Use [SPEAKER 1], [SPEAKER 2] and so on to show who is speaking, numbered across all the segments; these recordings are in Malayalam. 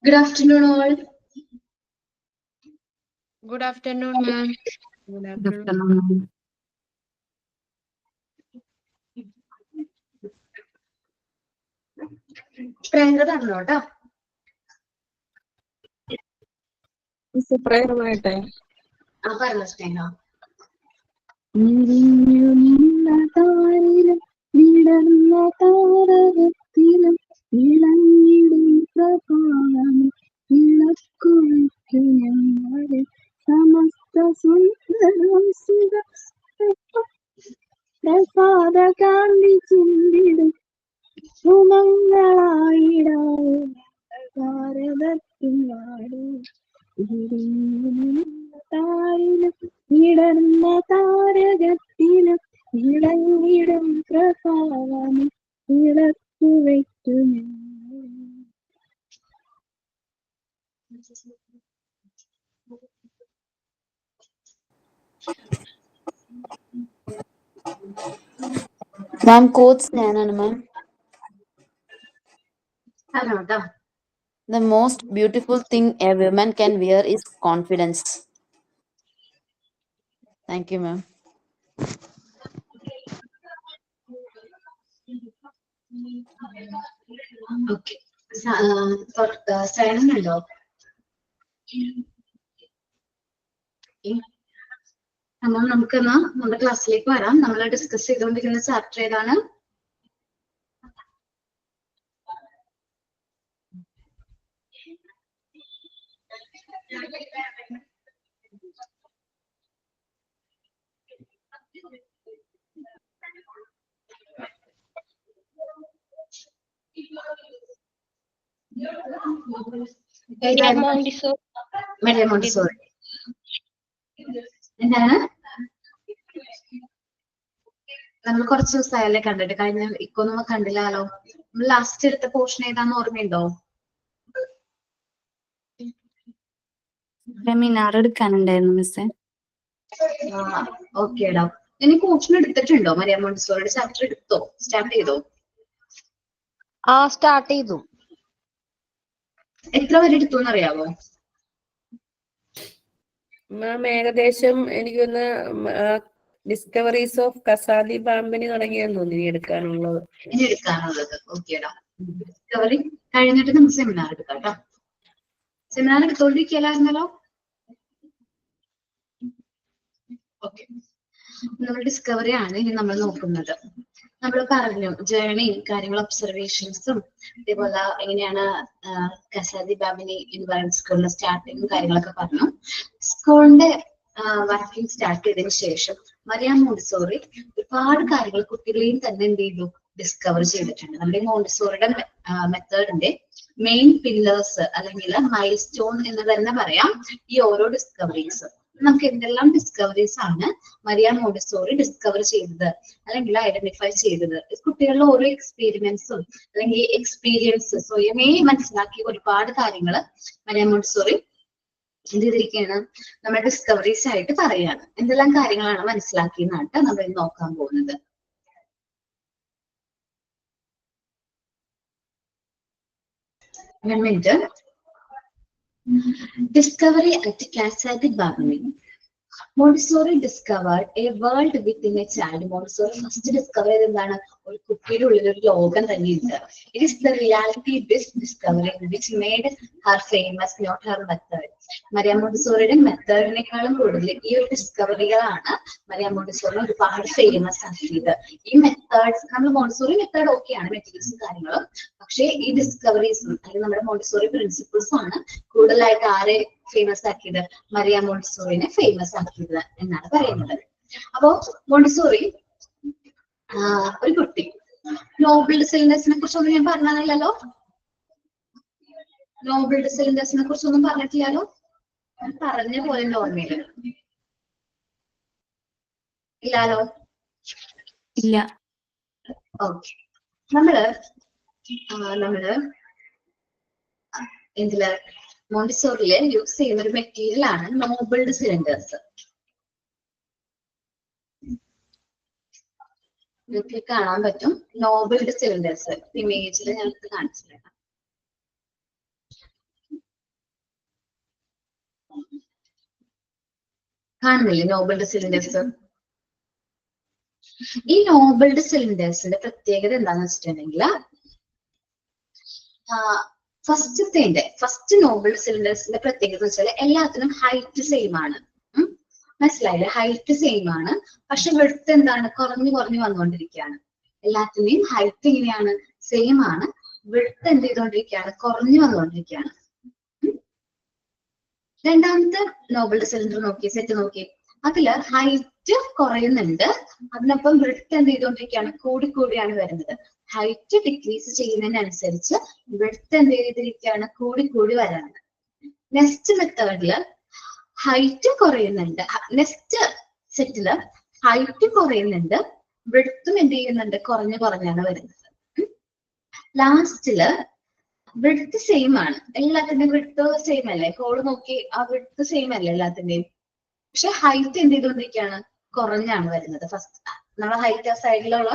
[SPEAKER 1] Good afternoon, all.
[SPEAKER 2] Good afternoon, ma'am.
[SPEAKER 3] Good
[SPEAKER 4] Good
[SPEAKER 3] afternoon.
[SPEAKER 4] afternoon.
[SPEAKER 1] Priyanka പറഞ്ഞോ കേട്ടോ.
[SPEAKER 3] മിസ് prayer പറയട്ടെ.
[SPEAKER 1] പറഞ്ഞോ സ്നേഹ.
[SPEAKER 4] വിരിഞ്ഞു നിന്ന താരിലും വിടർന്ന താരകത്തിലും വിളങ്ങിടും പ്രഭാതമേ വിളക്കുവയ്ക്കു ഞങ്ങളെ സമസ്ത സുന്ദരം സുഖ പ്രസാദ കാന്തി ചിന്തിടും സുമങ്ങളായിടാവും ഭാരതത്തിൻ നാടും വിരിഞ്ഞു നിന്ന താരിലും വിടർന്ന താരകത്തിലും വിളങ്ങിടും പ്രഭാവമേ വിളക്കു വയ്ക്കു
[SPEAKER 5] മാം കോട്സ് ഞാനാണ് മാം.
[SPEAKER 1] പറഞ്ഞോ കേട്ടോ.
[SPEAKER 5] The most beautiful thing a woman can wear is confidence. Thank you, ma'am.
[SPEAKER 1] Okay. സേനനുണ്ടോ? എന്നാൽ നമുക്കെന്നാ നമ്മുടെ ക്ലാസ്സിലേക്ക് വരാം. നമ്മൾ ഡിസ്കസ് ചെയ്തുകൊണ്ടിരിക്കുന്ന ചാപ്റ്റർ ഏതാണ്? Maria Montessori. എന്താണ്? നമ്മൾ കുറച്ച് ദിവസമായല്ലേ കണ്ടിട്ട്. കഴിഞ്ഞ ഇക്കൊന്നും കണ്ടില്ലാലോ. നമ്മൾ ലാസ്റ്റ് എടുത്ത പോർഷൻ ഏതാന്ന് ഓർമ്മയുണ്ടോ?
[SPEAKER 4] സെമിനാർ എടുക്കാനുണ്ടായിരുന്നു മിസ്സേ.
[SPEAKER 1] ഓക്കേടാ. ഇനി പോർഷൻ എടുത്തിട്ടുണ്ടോ? മരിയ മോണ്ടിസോറിയുടെ ചാപ്റ്റർ എടുത്തോ? സ്റ്റാർട്ട് ചെയ്തോ?
[SPEAKER 2] സ്റ്റാർട്ട് ചെയ്തു.
[SPEAKER 1] എത്ര വരെ എടുത്തു എന്നറിയാവോ?
[SPEAKER 3] മാം ഏകദേശം എനിക്കൊന്ന് ഡിസ്കവറീസ് ഓഫ് കസാലി ബാമ്പനി തുടങ്ങിയെന്ന് തോന്നി ഇനി എടുക്കാനുള്ളത്.
[SPEAKER 1] ഇനി എടുക്കാനുള്ളത്. ഓക്കേടാ. ഡിസ്കവറി കഴിഞ്ഞിട്ട് നമുക്ക് സെമിനാർ എടുക്കാം കേട്ടോ. സെമിനാർ എടുത്തോണ്ടിരിക്കലായിരുന്നല്ലോ. ഓക്കെ. നമ്മൾ ഡിസ്കവറി ആണ് ഇനി നമ്മൾ നോക്കുന്നത്. നമ്മൾ പറഞ്ഞു ജേർണിയും കാര്യങ്ങൾ ഒബ്സർവേഷൻസും അതേപോലെ എങ്ങനെയാണ് കസാലി ബാബിനി എന്ന് പറയുന്ന സ്കൂളിന്റെ സ്റ്റാർട്ടിങ്ങും കാര്യങ്ങളൊക്കെ പറഞ്ഞു. സ്കൂളിന്റെ വർക്കിംഗ് സ്റ്റാർട്ട് ചെയ്തതിനു ശേഷം മരിയ മോണ്ടിസോറി ഒരുപാട് കാര്യങ്ങൾ കുട്ടികളെയും തന്നെ എന്ത് ചെയ്തു? ഡിസ്കവർ ചെയ്തിട്ടുണ്ട്. നമ്മുടെ മോണ്ടിസോറിയുടെ മെത്തേഡിന്റെ മെയിൻ പില്ലേഴ്സ് അല്ലെങ്കിൽ മൈൽ സ്റ്റോൺ എന്ന് തന്നെ പറയാം ഈ ഓരോ ഡിസ്കവറീസ്. നമുക്ക് എന്തെല്ലാം ഡിസ്കവറീസ് ആണ് മരിയ മോണ്ടിസോറി ഡിസ്കവർ ചെയ്തത് അല്ലെങ്കിൽ ഐഡന്റിഫൈ ചെയ്തത്? കുട്ടികളുടെ ഓരോ എക്സ്പീരിയൻസും അല്ലെങ്കിൽ എക്സ്പീരിയൻസ് സ്വയമേ മനസ്സിലാക്കിയ ഒരുപാട് കാര്യങ്ങൾ മരിയ മോണ്ടിസോറി എന്ത് ചെയ്തിരിക്കുകയാണ്? നമ്മുടെ ഡിസ്കവറീസ് ആയിട്ട് പറയാണ്. എന്തെല്ലാം കാര്യങ്ങളാണ് മനസ്സിലാക്കിയെന്നാണ് നമ്മൾ നോക്കാൻ പോകുന്നത്. Discovery at Casa di Bambini. Montessori discovered a world within a child. Montessori first discovered എന്താണ്? ഒരു കുട്ടിയുടെ ഉള്ളിൽ ഒരു ലോകം തന്നെയുണ്ട്. It is the reality this discovery which made her famous, not her method. Maria മോണ്ടിസോറിയുടെ മെത്തേഡിനേക്കാളും കൂടുതൽ ഈ ഒരു ഡിസ്കവറികളാണ് മരിയ മോണ്ടിസോറി ഒരുപാട് ഫേമസ് ആക്കിയത്. ഈ മെത്തേഡ്സ് നമ്മൾ മോണ്ടിസോറി മെത്തേഡ് ഓക്കെയാണ്, മെറ്റീരിയൽസും കാര്യങ്ങളും. പക്ഷേ ഈ ഡിസ്കവറീസും അല്ലെങ്കിൽ നമ്മുടെ മോണ്ടിസോറി പ്രിൻസിപ്പിൾസും ആണ് കൂടുതലായിട്ട് ആരെ ഫേമസ് ആക്കിയത്? മരിയ മോണ്ടിസോറിനെ ഫേമസ് ആക്കിയത് എന്നാണ് പറയുന്നത്. അപ്പോ മോണ്ടിസോറി ഒരു കുട്ടി നോബിൾ സിലിണ്ടേഴ്സിനെ കുറിച്ചൊന്നും ഞാൻ പറഞ്ഞില്ലല്ലോ. നോബിൾ സിലിണ്ടേഴ്സിനെ കുറിച്ചൊന്നും പറഞ്ഞിട്ടില്ലല്ലോ. പറഞ്ഞ പോലെ ഓർമ്മയില്ല. ഇല്ലാലോ?
[SPEAKER 4] ഇല്ല.
[SPEAKER 1] ഓക്കെ. നമ്മള് എന്തില് മോണ്ടിസോറിയില് യൂസ് ചെയ്യുന്ന ഒരു മെറ്റീരിയൽ ആണ് നോബിൾഡ് സിലിണ്ടേഴ്സ്. നിങ്ങൾക്ക് കാണാൻ പറ്റും നോബിൾഡ് സിലിണ്ടേഴ്സ്. ഇമേജിൽ ഞങ്ങൾക്ക് കാണിച്ചു തരാം. കാണുന്നില്ലേ നോബിൾഡ് സിലിണ്ടേഴ്സ്? ഈ നോബിൾഡ് സിലിണ്ടേഴ്സിന്റെ പ്രത്യേകത എന്താണെന്ന് വെച്ചിട്ടുണ്ടെങ്കിൽ ഫസ്റ്റ് നോബിൾഡ് സിലിണ്ടേഴ്സിന്റെ പ്രത്യേകത എന്ന് വെച്ചാൽ എല്ലാത്തിനും ഹൈറ്റ് സെയിം ആണ്. മനസ്സിലായില്ലേ? ഹൈറ്റ് സെയിം ആണ്, പക്ഷെ വിഡ്ത്ത് എന്താണ്? കുറഞ്ഞു വന്നുകൊണ്ടിരിക്കുകയാണ്. എല്ലാത്തിന്റെയും ഹൈറ്റ് എങ്ങനെയാണ്? സെയിം ആണ്, വിഡ്ത്ത് എന്ത് ചെയ്തുകൊണ്ടിരിക്കുകയാണ്? കുറഞ്ഞു വന്നുകൊണ്ടിരിക്കുകയാണ്. രണ്ടാമത്തെ നോബിൾഡ് സിലിണ്ടർ നോക്കി, സെറ്റ് നോക്കി, അതില് ഹൈറ്റ് കുറയുന്നുണ്ട്, അതിനൊപ്പം വിഡ്ത്ത് എന്ത് ചെയ്തുകൊണ്ടിരിക്കുകയാണ്? കൂടിയാണ് വരുന്നത്. ഹൈറ്റ് ഡിക്രീസ് ചെയ്യുന്നതിനനുസരിച്ച് വിഡ്ത്ത് എന്ത് ചെയ്തിരിക്കുകയാണ്? കൂടി വരാണ്. നെക്സ്റ്റ് മെത്തേഡില് ഹൈറ്റ് കുറയുന്നുണ്ട്, നെക്സ്റ്റ് സെറ്റില് ഹൈറ്റ് കുറയുന്നുണ്ട്, വിഡ്ത്തും എന്ത് ചെയ്യുന്നുണ്ട്? കുറഞ്ഞാണ് വരുന്നത്. ലാസ്റ്റില് വിഡ്ത്ത് സെയിം ആണ്, എല്ലാത്തിന്റെയും വിഡ്ത്ത് സെയിം അല്ലേ? കോഡ് നോക്കി, ആ വിഡ്ത്ത് സെയിം അല്ലേ എല്ലാത്തിന്റെയും? പക്ഷെ ഹൈറ്റ് എന്ത് ചെയ്തുകൊണ്ടിരിക്കുകയാണ്? കുറഞ്ഞാണ് വരുന്നത്. ഫസ്റ്റ് നമ്മളെ ഹൈറ്റ് ആ സൈഡിലുള്ള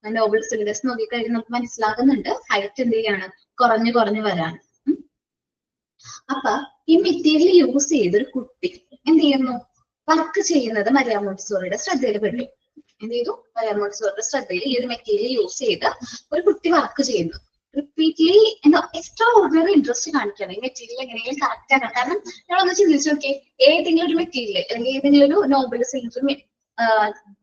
[SPEAKER 1] നോബിൾ സിലിണ്ടേഴ്സ് നോക്കിക്കഴിഞ്ഞാൽ നമുക്ക് മനസ്സിലാകുന്നുണ്ട് ഹൈറ്റ് എന്ത് ചെയ്യാണ്? കുറഞ്ഞു വരാണ്. അപ്പൊ ഈ മെറ്റീരിയൽ യൂസ് ചെയ്തൊരു കുട്ടി എന്ത് ചെയ്യുന്നു? വർക്ക് ചെയ്യുന്നത് മരിയ മോണ്ടിസോറിയുടെ ശ്രദ്ധയിൽ പെട്ടു. എന്ത് ചെയ്തു? മരിയ മോണ്ടിസോറിയുടെ ശ്രദ്ധയിൽ ഈ ഒരു മെറ്റീരിയൽ യൂസ് ചെയ്ത് ഒരു കുട്ടി വർക്ക് ചെയ്യുന്നു. റിപ്പീറ്റ്ലി എന്താ എക്സ്ട്രാ ഓർഡിനറി ഇൻട്രസ്റ്റ് കാണിക്കണം ഈ മെറ്റീരിയൽ എങ്ങനെയെങ്കിലും കറക്റ്റ് ആക്കണം. കാരണം നമ്മളൊന്ന് ചിന്തിച്ചു നോക്കിയേ, ഏതെങ്കിലും ഒരു മെറ്റീരിയൽ അല്ലെങ്കിൽ ഏതെങ്കിലും ഒരു നോബിൾ സിലിണ്ടർ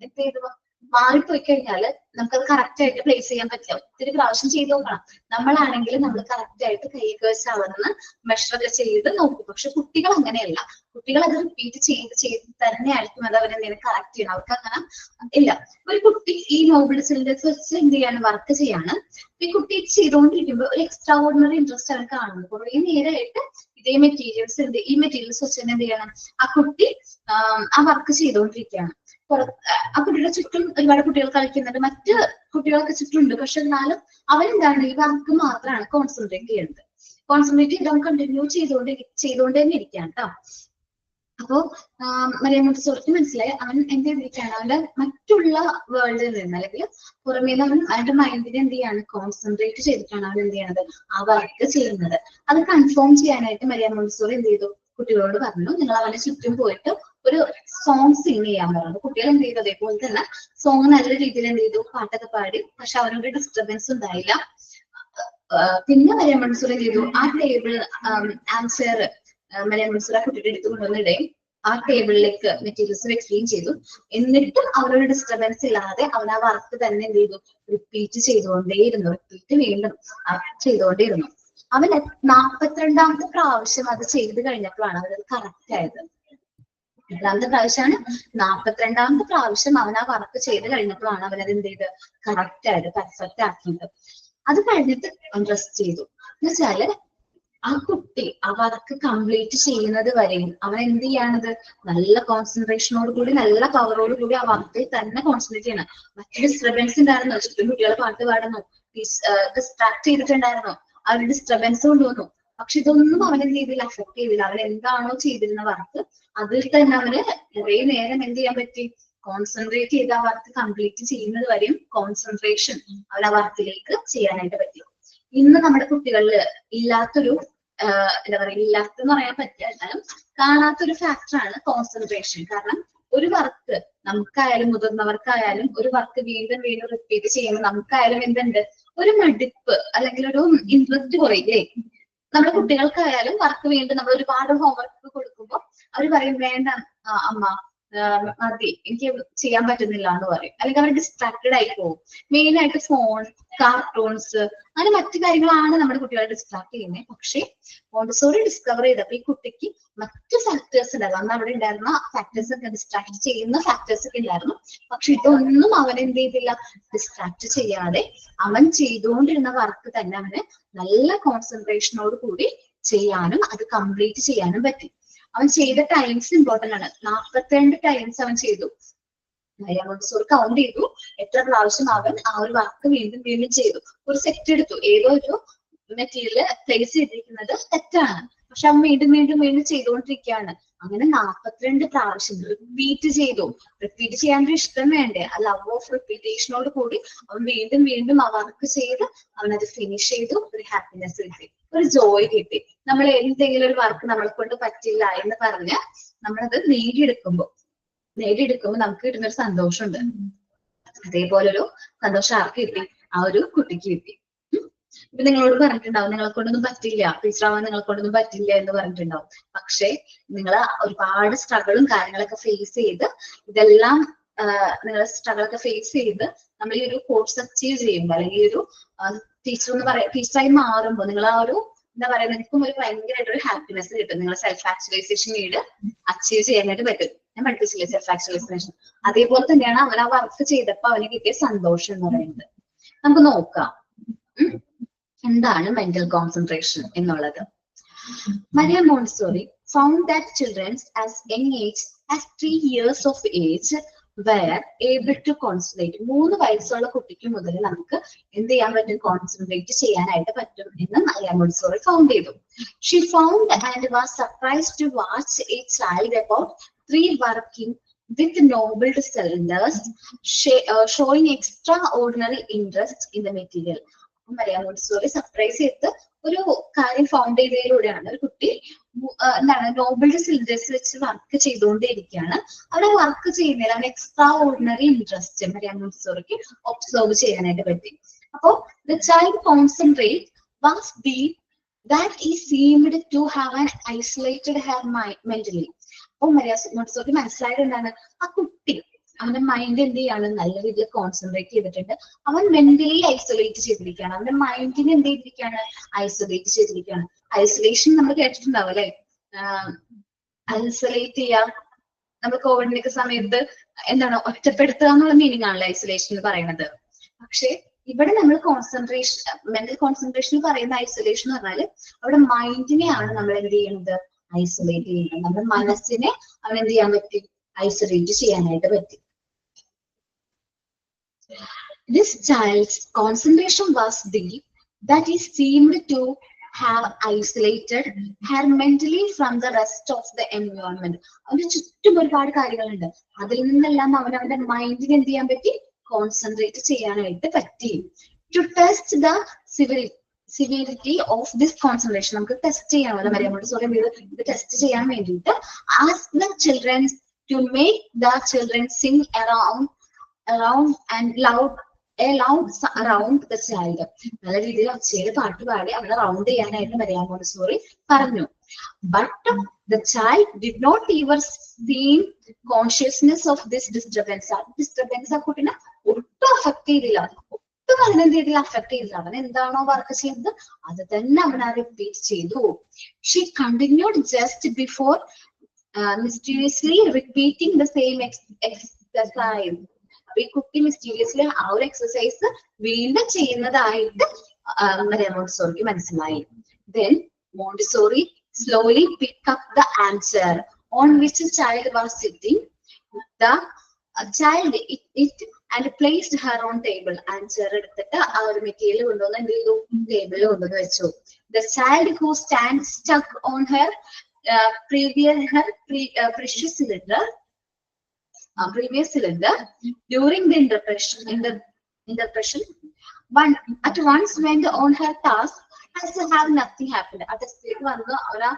[SPEAKER 1] എന്ത് ചെയ്തു മാറിപ്പോയി കഴിഞ്ഞാല് നമുക്കത് കറക്റ്റ് ആയിട്ട് പ്ലേസ് ചെയ്യാൻ പറ്റില്ല. ഒത്തിരി പ്രാവശ്യം ചെയ്ത് നോക്കണം. നമ്മളാണെങ്കിൽ നമ്മൾ കറക്റ്റ് ആയിട്ട് കൈയൊക്കെ വെച്ച് അളന്ന് മെഷറൊക്കെ ചെയ്ത് നോക്കും. പക്ഷെ കുട്ടികൾ അങ്ങനെയല്ല. കുട്ടികൾ അത് റിപ്പീറ്റ് ചെയ്ത് തന്നെയായിരിക്കും അത് അവരെന്തെങ്കിലും കറക്റ്റ് ചെയ്യണം. അവർക്ക് അങ്ങനെ ഇല്ല. ഒരു കുട്ടി ഈ നോബിൾ സിലിണ്ടേഴ്സ് വെച്ച് എന്ത് ചെയ്യാണ്? വർക്ക് ചെയ്യാണ്. ഈ കുട്ടി ചെയ്തുകൊണ്ടിരിക്കുമ്പോൾ ഒരു എക്സ്ട്രാ ഓർഡിനറി ഇൻട്രസ്റ്റ് അവൻ കാണുന്നു. കുറെ നേരമായിട്ട് ഇതേ മെറ്റീരിയൽസ് ഈ മെറ്റീരിയൽസ് വെച്ച് എന്ത് ചെയ്യണം? ആ കുട്ടി ആ വർക്ക് ചെയ്തുകൊണ്ടിരിക്കുകയാണ്. ആ കുട്ടിയുടെ ചുറ്റും ഒരുപാട് കുട്ടികൾ കളിക്കുന്നുണ്ട്, മറ്റ് കുട്ടികളൊക്കെ ചുറ്റുമുണ്ട്. പക്ഷെ എന്നാലും അവരെന്താണ്? ഈ വർക്ക് മാത്രമാണ് കോൺസെൻട്രേറ്റ് ചെയ്യുന്നത്. കോൺസെൻട്രേറ്റ് ചെയ്ത് അവൻ കണ്ടിന്യൂ ചെയ്തുകൊണ്ട് തന്നെ ഇരിക്കുകയാണ് കേട്ടോ. അപ്പോ മരിയ മോണ്ടിസോറിക്ക് മനസ്സിലായി അവൻ എന്ത് ചെയ്തിരിക്കുകയാണ്? അവന്റെ മറ്റുള്ള വേൾഡിൽ നിന്ന് അല്ലെങ്കിൽ പുറമേ നിന്ന് അവന്റെ മൈൻഡിനെ എന്ത് ചെയ്യാണ്? കോൺസെൻട്രേറ്റ് ചെയ്തിട്ടാണ് അവൻ എന്ത് ചെയ്യണത്? ആ വർക്ക് ചെയ്യുന്നത്. അത് കൺഫേം ചെയ്യാനായിട്ട് മരിയ മോണ്ടിസോറി എന്ത് ചെയ്തു? കുട്ടികളോട് പറഞ്ഞു, നിങ്ങൾ അവന്റെ ചുറ്റും പോയിട്ട് ഒരു സോങ് സിംഗ് ചെയ്യാൻ പറഞ്ഞു. കുട്ടികൾ എന്ത് ചെയ്തു? അതേപോലെ തന്നെ സോങ് നല്ല രീതിയിൽ എന്ത് ചെയ്തു? പാട്ടൊക്കെ പാടി. പക്ഷെ അവനൊരു ഡിസ്റ്റർബൻസ് ഉണ്ടായില്ല. പിന്നെ മരിയ മോണ്ടിസോറി എന്ത് ചെയ്തു? ആ ടേബിൾ ആൻസർ മരിയ മോണ്ടിസോറി ആ കുട്ടിയുടെ അടുത്ത് കൊണ്ടുവന്നിടയും ആ ടേബിളിലേക്ക് മെറ്റീരിയൽസ് വെക്കുകയും ചെയ്തു. എന്നിട്ടും അവരൊരു ഡിസ്റ്റർബൻസ് ഇല്ലാതെ അവൻ ആ വർക്ക് തന്നെ എന്ത് ചെയ്തു? റിപ്പീറ്റ് ചെയ്തുകൊണ്ടേയിരുന്നു. വീണ്ടും ചെയ്തുകൊണ്ടേയിരുന്നു. അവൻ 42ാമത്തെ പ്രാവശ്യം അത് ചെയ്ത് കഴിഞ്ഞപ്പോഴാണ് അവരത് കറക്റ്റ് ആയത്. രണ്ടാമത്തെ പ്രാവശ്യമാണ് 42ാമത്തെ പ്രാവശ്യം അവൻ ആ വർക്ക് ചെയ്ത് കഴിഞ്ഞപ്പോഴാണ് അവനത് എന്ത് ചെയ്ത്? കറക്റ്റ് ആയത്, പെർഫെക്റ്റ് ആക്കിയത്. അത് കഴിഞ്ഞിട്ട് അവൻ റെസ്റ്റ് ചെയ്തു. എന്ന് വെച്ചാല് ആ കുട്ടി ആ വർക്ക് കംപ്ലീറ്റ് ചെയ്യുന്നത് വരെയും അവൻ എന്ത് ചെയ്യാണത്? നല്ല കോൺസെൻട്രേഷനോട് കൂടി, നല്ല പവറോട് കൂടി ആ വർക്കിൽ തന്നെ കോൺസെൻട്രേറ്റ് ചെയ്യണം. മറ്റു ഡിസ്റ്റർബൻസ് ഉണ്ടായിരുന്നോ? ചുറ്റും കുട്ടികൾ പാട്ട് പാടുന്നു, ഡിസ്ട്രാക്ട് ചെയ്തിട്ടുണ്ടായിരുന്നോ? ആ ഒരു ഡിസ്റ്റർബൻസ് കൊണ്ടുവന്നു. പക്ഷെ ഇതൊന്നും അവൻ എന്ത് ചെയ്തില്ല? അഫക്ട് ചെയ്തില്ല. അവൻ എന്താണോ ചെയ്തിരുന്ന വർക്ക് അതിൽ തന്നെ അവന് കുറെ നേരം എന്ത് ചെയ്യാൻ പറ്റി? കോൺസെൻട്രേറ്റ് ചെയ്ത് ആ വർക്ക് കംപ്ലീറ്റ് ചെയ്യുന്നത് വരെയും കോൺസെൻട്രേഷൻ അവൻ ആ വർക്കിലേക്ക് ചെയ്യാനായിട്ട് പറ്റി. ഇന്ന് നമ്മുടെ കുട്ടികളിൽ ഇല്ലാത്തൊരു എന്താ പറയുക, ഇല്ലാത്തെന്ന് പറയാൻ പറ്റില്ല, എന്നാലും കാണാത്തൊരു ഫാക്ടറാണ് കോൺസെൻട്രേഷൻ. കാരണം ഒരു വർക്ക് നമുക്കായാലും മുതിർന്നവർക്കായാലും ഒരു വർക്ക് വീണ്ടും റിപ്പീറ്റ് ചെയ്യുമ്പോൾ നമുക്കായാലും എന്തുണ്ട്? ഒരു മടുപ്പ് അല്ലെങ്കിൽ ഒരു ഇൻട്രസ്റ്റ് കുറയില്ലേ? നമ്മുടെ കുട്ടികൾക്കായാലും വർക്ക് വീണ്ടും നമ്മൾ ഒരുപാട് ഹോംവർക്ക് കൊടുക്കുമ്പോൾ അവർ പറയും വേണ്ട അമ്മ മതി, എനിക്ക് ചെയ്യാൻ പറ്റുന്നില്ല എന്ന് പറയും. അല്ലെങ്കിൽ അവർ ഡിസ്ട്രാക്റ്റഡ് ആയി പോകും. മെയിൻ ആയിട്ട് ഫോൺ, കാർട്ടൂൺസ്, അങ്ങനെ മറ്റു കാര്യങ്ങളാണ് നമ്മുടെ കുട്ടികളെ ഡിസ്ട്രാക്ട് ചെയ്യുന്നത്. പക്ഷെ മോണ്ടിസോറി ഡിസ്കവർ ചെയ്തപ്പോൾ ഈ കുട്ടിക്ക് മറ്റു ഫാക്ടേഴ്സ് ഉണ്ടായിരുന്നു. അന്ന് അവിടെ ഉണ്ടായിരുന്ന ഫാക്ടേഴ്സ് ഒക്കെ ഡിസ്ട്രാക്ട് ചെയ്യുന്ന ഫാക്ടേഴ്സ് ഒക്കെ ഉണ്ടായിരുന്നു. പക്ഷെ ഇതൊന്നും അവൻ എന്ത് ചെയ്തില്ല? ഡിസ്ട്രാക്ട് ചെയ്യാതെ അവൻ ചെയ്തുകൊണ്ടിരുന്ന വർക്ക് തന്നെ അവന് നല്ല കോൺസെൻട്രേഷനോട് കൂടി ചെയ്യാനും അത് കംപ്ലീറ്റ് ചെയ്യാനും പറ്റി. അവൻ ചെയ്ത ടൈംസ് ഇമ്പോർട്ടന്റ് ആണ്. 42 ടൈംസ് അവൻ ചെയ്തു. മരിയ മോണ്ടിസോറി കൗണ്ട് ചെയ്തു എത്ര പ്രാവശ്യം അവൻ ആ ഒരു വർക്ക് വീണ്ടും ചെയ്തു. ഒരു സെറ്റ് എടുത്തു. ഏതോ ഒരു മെറ്റീരിയൽ പ്ലേസ് ചെയ്തിരിക്കുന്നത് തെറ്റാണ്, പക്ഷെ അവൻ വീണ്ടും ചെയ്തുകൊണ്ടിരിക്കുകയാണ്. അങ്ങനെ 42 പ്രാവശ്യം റിപ്പീറ്റ് ചെയ്തു. റിപ്പീറ്റ് ചെയ്യാനൊരു ഇഷ്ടം വേണ്ടേ? ആ ലവ് ഓഫ് റിപ്പീറ്റേഷനോട് കൂടി അവൻ വീണ്ടും ആ വർക്ക് ചെയ്ത് അവനത് ഫിനിഷ് ചെയ്തു. ഒരു ഹാപ്പിനെസ് കിട്ടി, ഒരു ജോയ് കിട്ടി. നമ്മൾ എന്തെങ്കിലും ഒരു വർക്ക് നമ്മളെ കൊണ്ട് പറ്റില്ല എന്ന് പറഞ്ഞ് നമ്മളത് നേടിയെടുക്കുമ്പോൾ നേടിയെടുക്കുമ്പോൾ നമുക്ക് കിട്ടുന്ന ഒരു സന്തോഷമുണ്ട്. അതേപോലൊരു സന്തോഷം ആർക്ക് കിട്ടി? ആ ഒരു കുട്ടിക്ക് കിട്ടി. ഇപ്പൊ നിങ്ങളോട് പറഞ്ഞിട്ടുണ്ടാവും നിങ്ങളെ കൊണ്ടൊന്നും പറ്റില്ല, ടീച്ചറാവാൻ നിങ്ങളെ കൊണ്ടൊന്നും പറ്റില്ല എന്ന് പറഞ്ഞിട്ടുണ്ടാവും. പക്ഷെ നിങ്ങൾ ഒരുപാട് സ്ട്രഗിളും കാര്യങ്ങളൊക്കെ ഫേസ് ചെയ്ത് ഇതെല്ലാം നിങ്ങൾ സ്ട്രഗിളൊക്കെ ഫേസ് ചെയ്ത് നമ്മൾ ഈ ഒരു കോഴ്സ് അച്ചീവ് ചെയ്യുമ്പോൾ അല്ലെങ്കിൽ ഈ ഒരു ടീച്ചറായി മാറുമ്പോൾ നിങ്ങൾ ആ ഒരു എന്താ പറയാ നിങ്ങൾക്കും ഒരു ഭയങ്കരമായിട്ടൊരു ഹാപ്പിനെസ് കിട്ടും. നിങ്ങൾ സെൽഫ് ആക്ച്വലൈസേഷൻ നീഡ് അച്ചീവ് ചെയ്യാനായിട്ട് പറ്റും. ഞാൻ പഠിപ്പിച്ചില്ലേ സെൽഫ് ആക്ച്വലൈസേഷൻ, അതേപോലെ തന്നെയാണ് അവൻ ആ വർക്ക് ചെയ്തപ്പോൾ അവന് കിട്ടിയ സന്തോഷം എന്ന് പറയുന്നത്. നമുക്ക് നോക്കാം എന്താണ് മെന്റൽ കോൺസെൻട്രേഷൻ എന്നുള്ളത്. Maria Montessori found that children as young age as 3 years of age were able to concentrate. 3 വയസ്സുള്ള കുട്ടിക്ക് മുതൽ നമുക്ക് എന്ത് ചെയ്യാൻ പറ്റും? കോൺസെൻട്രേറ്റ് ചെയ്യാനായിട്ട് പറ്റും എന്ന് Maria Montessori ഫൗണ്ട് ചെയ്തു. She found and was surprised to watch a child about 3 working with noble cylinders showing extraordinary interest in the material. Maria Montessori surprise ചെയ്ത് ഒരു കാര്യം ഫൗണ്ട് ചെയ്തതിലൂടെയാണ് ഒരു കുട്ടി എന്താണ് നോബിൾ സിലിണ്ടേഴ്സ് വെച്ച് വർക്ക് ചെയ്തുകൊണ്ടേയിരിക്കുകയാണ്. അവിടെ വർക്ക് ചെയ്യുന്നതിൽ അവന് എക്സ്ട്രാ ഓർഡിനറി ഇൻട്രസ്റ്റ് മരിയ മോണ്ടിസോറിക്ക് ഒബ്സർവ് ചെയ്യാനായിട്ട് പറ്റി. അപ്പോ the child concentrate was deep that he seemed to have an isolated her mentally. അപ്പൊ മരിയ മോണ്ടിസോറിക്ക് മനസ്സിലായത് എന്താണ്? ആ കുട്ടി അവന്റെ മൈൻഡ് എന്ത് ചെയ്യാണ്? നല്ല രീതിയിൽ കോൺസെൻട്രേറ്റ് ചെയ്തിട്ടുണ്ട്. അവൻ മെന്റലി ഐസൊലേറ്റ് ചെയ്തിരിക്കുകയാണ്. അവന്റെ മൈൻഡിനെ എന്ത് ചെയ്തിരിക്കുകയാണ്? ഐസൊലേറ്റ് ചെയ്തിരിക്കുകയാണ്. ഐസൊലേഷൻ നമ്മൾ കേട്ടിട്ടുണ്ടാവും അല്ലെ? ഐസൊലേറ്റ് ചെയ്യുക, നമ്മൾ കോവിഡിന്റെ ഒക്കെ സമയത്ത് എന്താണ് ഒറ്റപ്പെടുത്തുക എന്നുള്ള മീനിങ് ആണല്ലോ ഐസൊലേഷൻ എന്ന് പറയുന്നത്. പക്ഷെ ഇവിടെ നമ്മൾ കോൺസെൻട്രേഷൻ മെന്റൽ കോൺസെൻട്രേഷൻ പറയുന്ന ഐസൊലേഷൻ എന്ന് പറഞ്ഞാല് അവിടെ മൈൻഡിനെയാണ് നമ്മൾ എന്ത് ചെയ്യുന്നത്? ഐസൊലേറ്റ് ചെയ്യുന്നത്. നമ്മുടെ മനസ്സിനെ അവൻ എന്ത് ചെയ്യാൻ പറ്റി? ഐസൊലേറ്റ് ചെയ്യാനായിട്ട് പറ്റി. This child's concentration was deep that he seemed to have isolated her mentally from the rest of the environment. അവന്റെ ചുറ്റും ഒരുപാട് കാര്യങ്ങളുണ്ട്, അതിൽ നിന്നെല്ലാം അവന്റെ മൈൻഡിന് എന്ത് ചെയ്യാൻ പറ്റി? കോൺസെൻട്രേറ്റ് ചെയ്യാനായിട്ട് പറ്റി. To test the severity of this concentration, നമുക്ക് ടെസ്റ്റ് ചെയ്യാമല്ലോ മരിയ മോണ്ടിസോറി ഇത് ടെസ്റ്റ് ചെയ്യാൻ വേണ്ടിയിട്ട് ask the children to make the children sing around and loud around the child. നല്ല രീതിയിൽ ഒച്ചയിൽ പാട്ട് പാടി അവരെ റൗണ്ട് ചെയ്യാനായിട്ട് മരിയ മോണ്ടിസോറി പറഞ്ഞു. But the child did not even seem consciousness of this disturbance. ആ ഡിസ്റ്റർബൻസ് ആ കുട്ടിനെ ഒട്ടും അഫക്ട് ചെയ്തില്ല, ഒട്ടും അതിനെന്ത് ചെയ്തില്ല? അഫക്ട് ചെയ്തില്ല. അവൻ എന്താണോ വർക്ക് ചെയ്തത് അത് തന്നെ അവൻ ആ റിപ്പീറ്റ് ചെയ്തു. She continued just before mysteriously repeating the same exercise. അപ്പൊ ഈ കുട്ടി മിസ്റ്റീരിയസ്ലി ആ ഒരു എക്സസൈസ് വീണ്ടും ചെയ്യുന്നതായിട്ട് മരിയ മോണ്ടിസോറിക്ക് മനസ്സിലായി. Then Montessori slowly picked up the answer on which the child was sitting. The child it and placed her on table. Answer എടുത്തിട്ട് ആ ഒരു മെറ്റീരിയൽ കൊണ്ടുവന്ന് എന്ത് ചെയ്തു? ടേബിളിൽ കൊണ്ടുവന്ന് വെച്ചു. The child who stands stuck on her previous cylinder during the interpretation at once went on her task as to have nothing happened. ആ ടെസ്റ്റിലേക്ക് വന്ന് അവരാ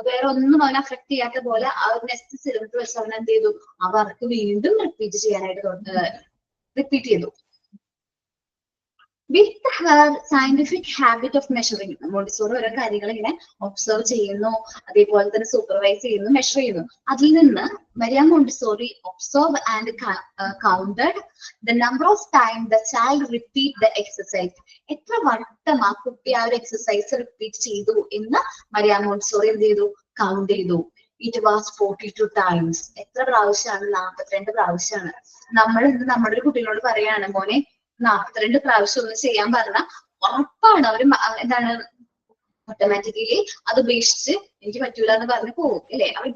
[SPEAKER 1] വേറെ ഒന്നും അവനെ അഫക്ട് ചെയ്യാത്ത പോലെ ആ ഒരു നെക്സ്റ്റ് സിലിണ്ടർ വെച്ച് അവൻ എന്ത് ചെയ്തു? ആ വർക്ക് വീണ്ടും റിപ്പീറ്റ് ചെയ്തു. With her scientific habit of measuring, Montessori ഓരോ കാര്യങ്ങൾ ഇങ്ങനെ ഒബ്സർവ് ചെയ്യുന്നു, അതേപോലെ തന്നെ സൂപ്പർവൈസ് ചെയ്യുന്നു, മെഷർ ചെയ്യുന്നു. അതിൽ നിന്ന് Maria Montessori observe and counted the number of time the child repeat the exercise. എത്ര വട്ടം ആ കുട്ടി ആ ഒരു എക്സസൈസ് റിപ്പീറ്റ് ചെയ്തു എന്ന് മരിയ മോണ്ടിസോറി എന്ത് ചെയ്തു? കൗണ്ട് ചെയ്തു. It was 42 times. എത്ര പ്രാവശ്യമാണ്? 42 പ്രാവശ്യമാണ്. നമ്മൾ ഇന്ന് നമ്മുടെ ഒരു കുട്ടികളോട് പറയാണ് മോനെ 42 പ്രാവശ്യം ഒന്ന് ചെയ്യാൻ പറഞ്ഞാൽ ഉറപ്പാണ് അവര് എന്താണ് ഓട്ടോമാറ്റിക്കലി അത് ഉപേക്ഷിച്ച് എനിക്ക് പറ്റൂല എന്ന് പറഞ്ഞ് പോകും അല്ലെ? അവർ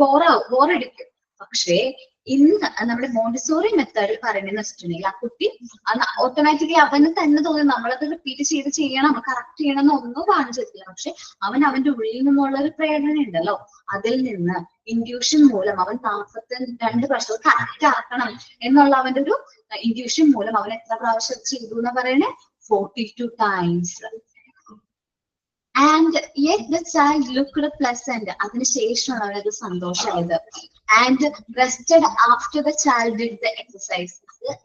[SPEAKER 1] ബോറടിക്കും. പക്ഷേ ഇന്ന് നമ്മുടെ മോണ്ടിസോറി മെത്തേഡ് പറയുന്നതെന്ന് വെച്ചിട്ടുണ്ടെങ്കിൽ ആ കുട്ടി ഓട്ടോമാറ്റിക്കലി അവന് തന്നെ തോന്നി നമ്മളത് റിപ്പീറ്റ് ചെയ്യണം, കറക്റ്റ് ചെയ്യണം എന്നൊന്നും കാണിച്ചിട്ടില്ല. പക്ഷെ അവന്റെ ഉള്ളിൽ നിന്നുള്ള ഒരു പ്രേരണ ഉണ്ടല്ലോ, അതിൽ നിന്ന് ഇൻഡ്യൂഷൻ മൂലം അവൻ 42 പ്രാവശ്യം കറക്റ്റ് ആക്കണം എന്നുള്ള അവന്റെ ഒരു ഇൻഡ്യൂഷൻ മൂലം അവൻ എത്ര പ്രാവശ്യം ചെയ്തു എന്ന് പറയണേ? 42 times. And yet the child looked pleasant. അതിനുശേഷമാണ് അവനത് സന്തോഷമായത്. And rested after the child did the exercise.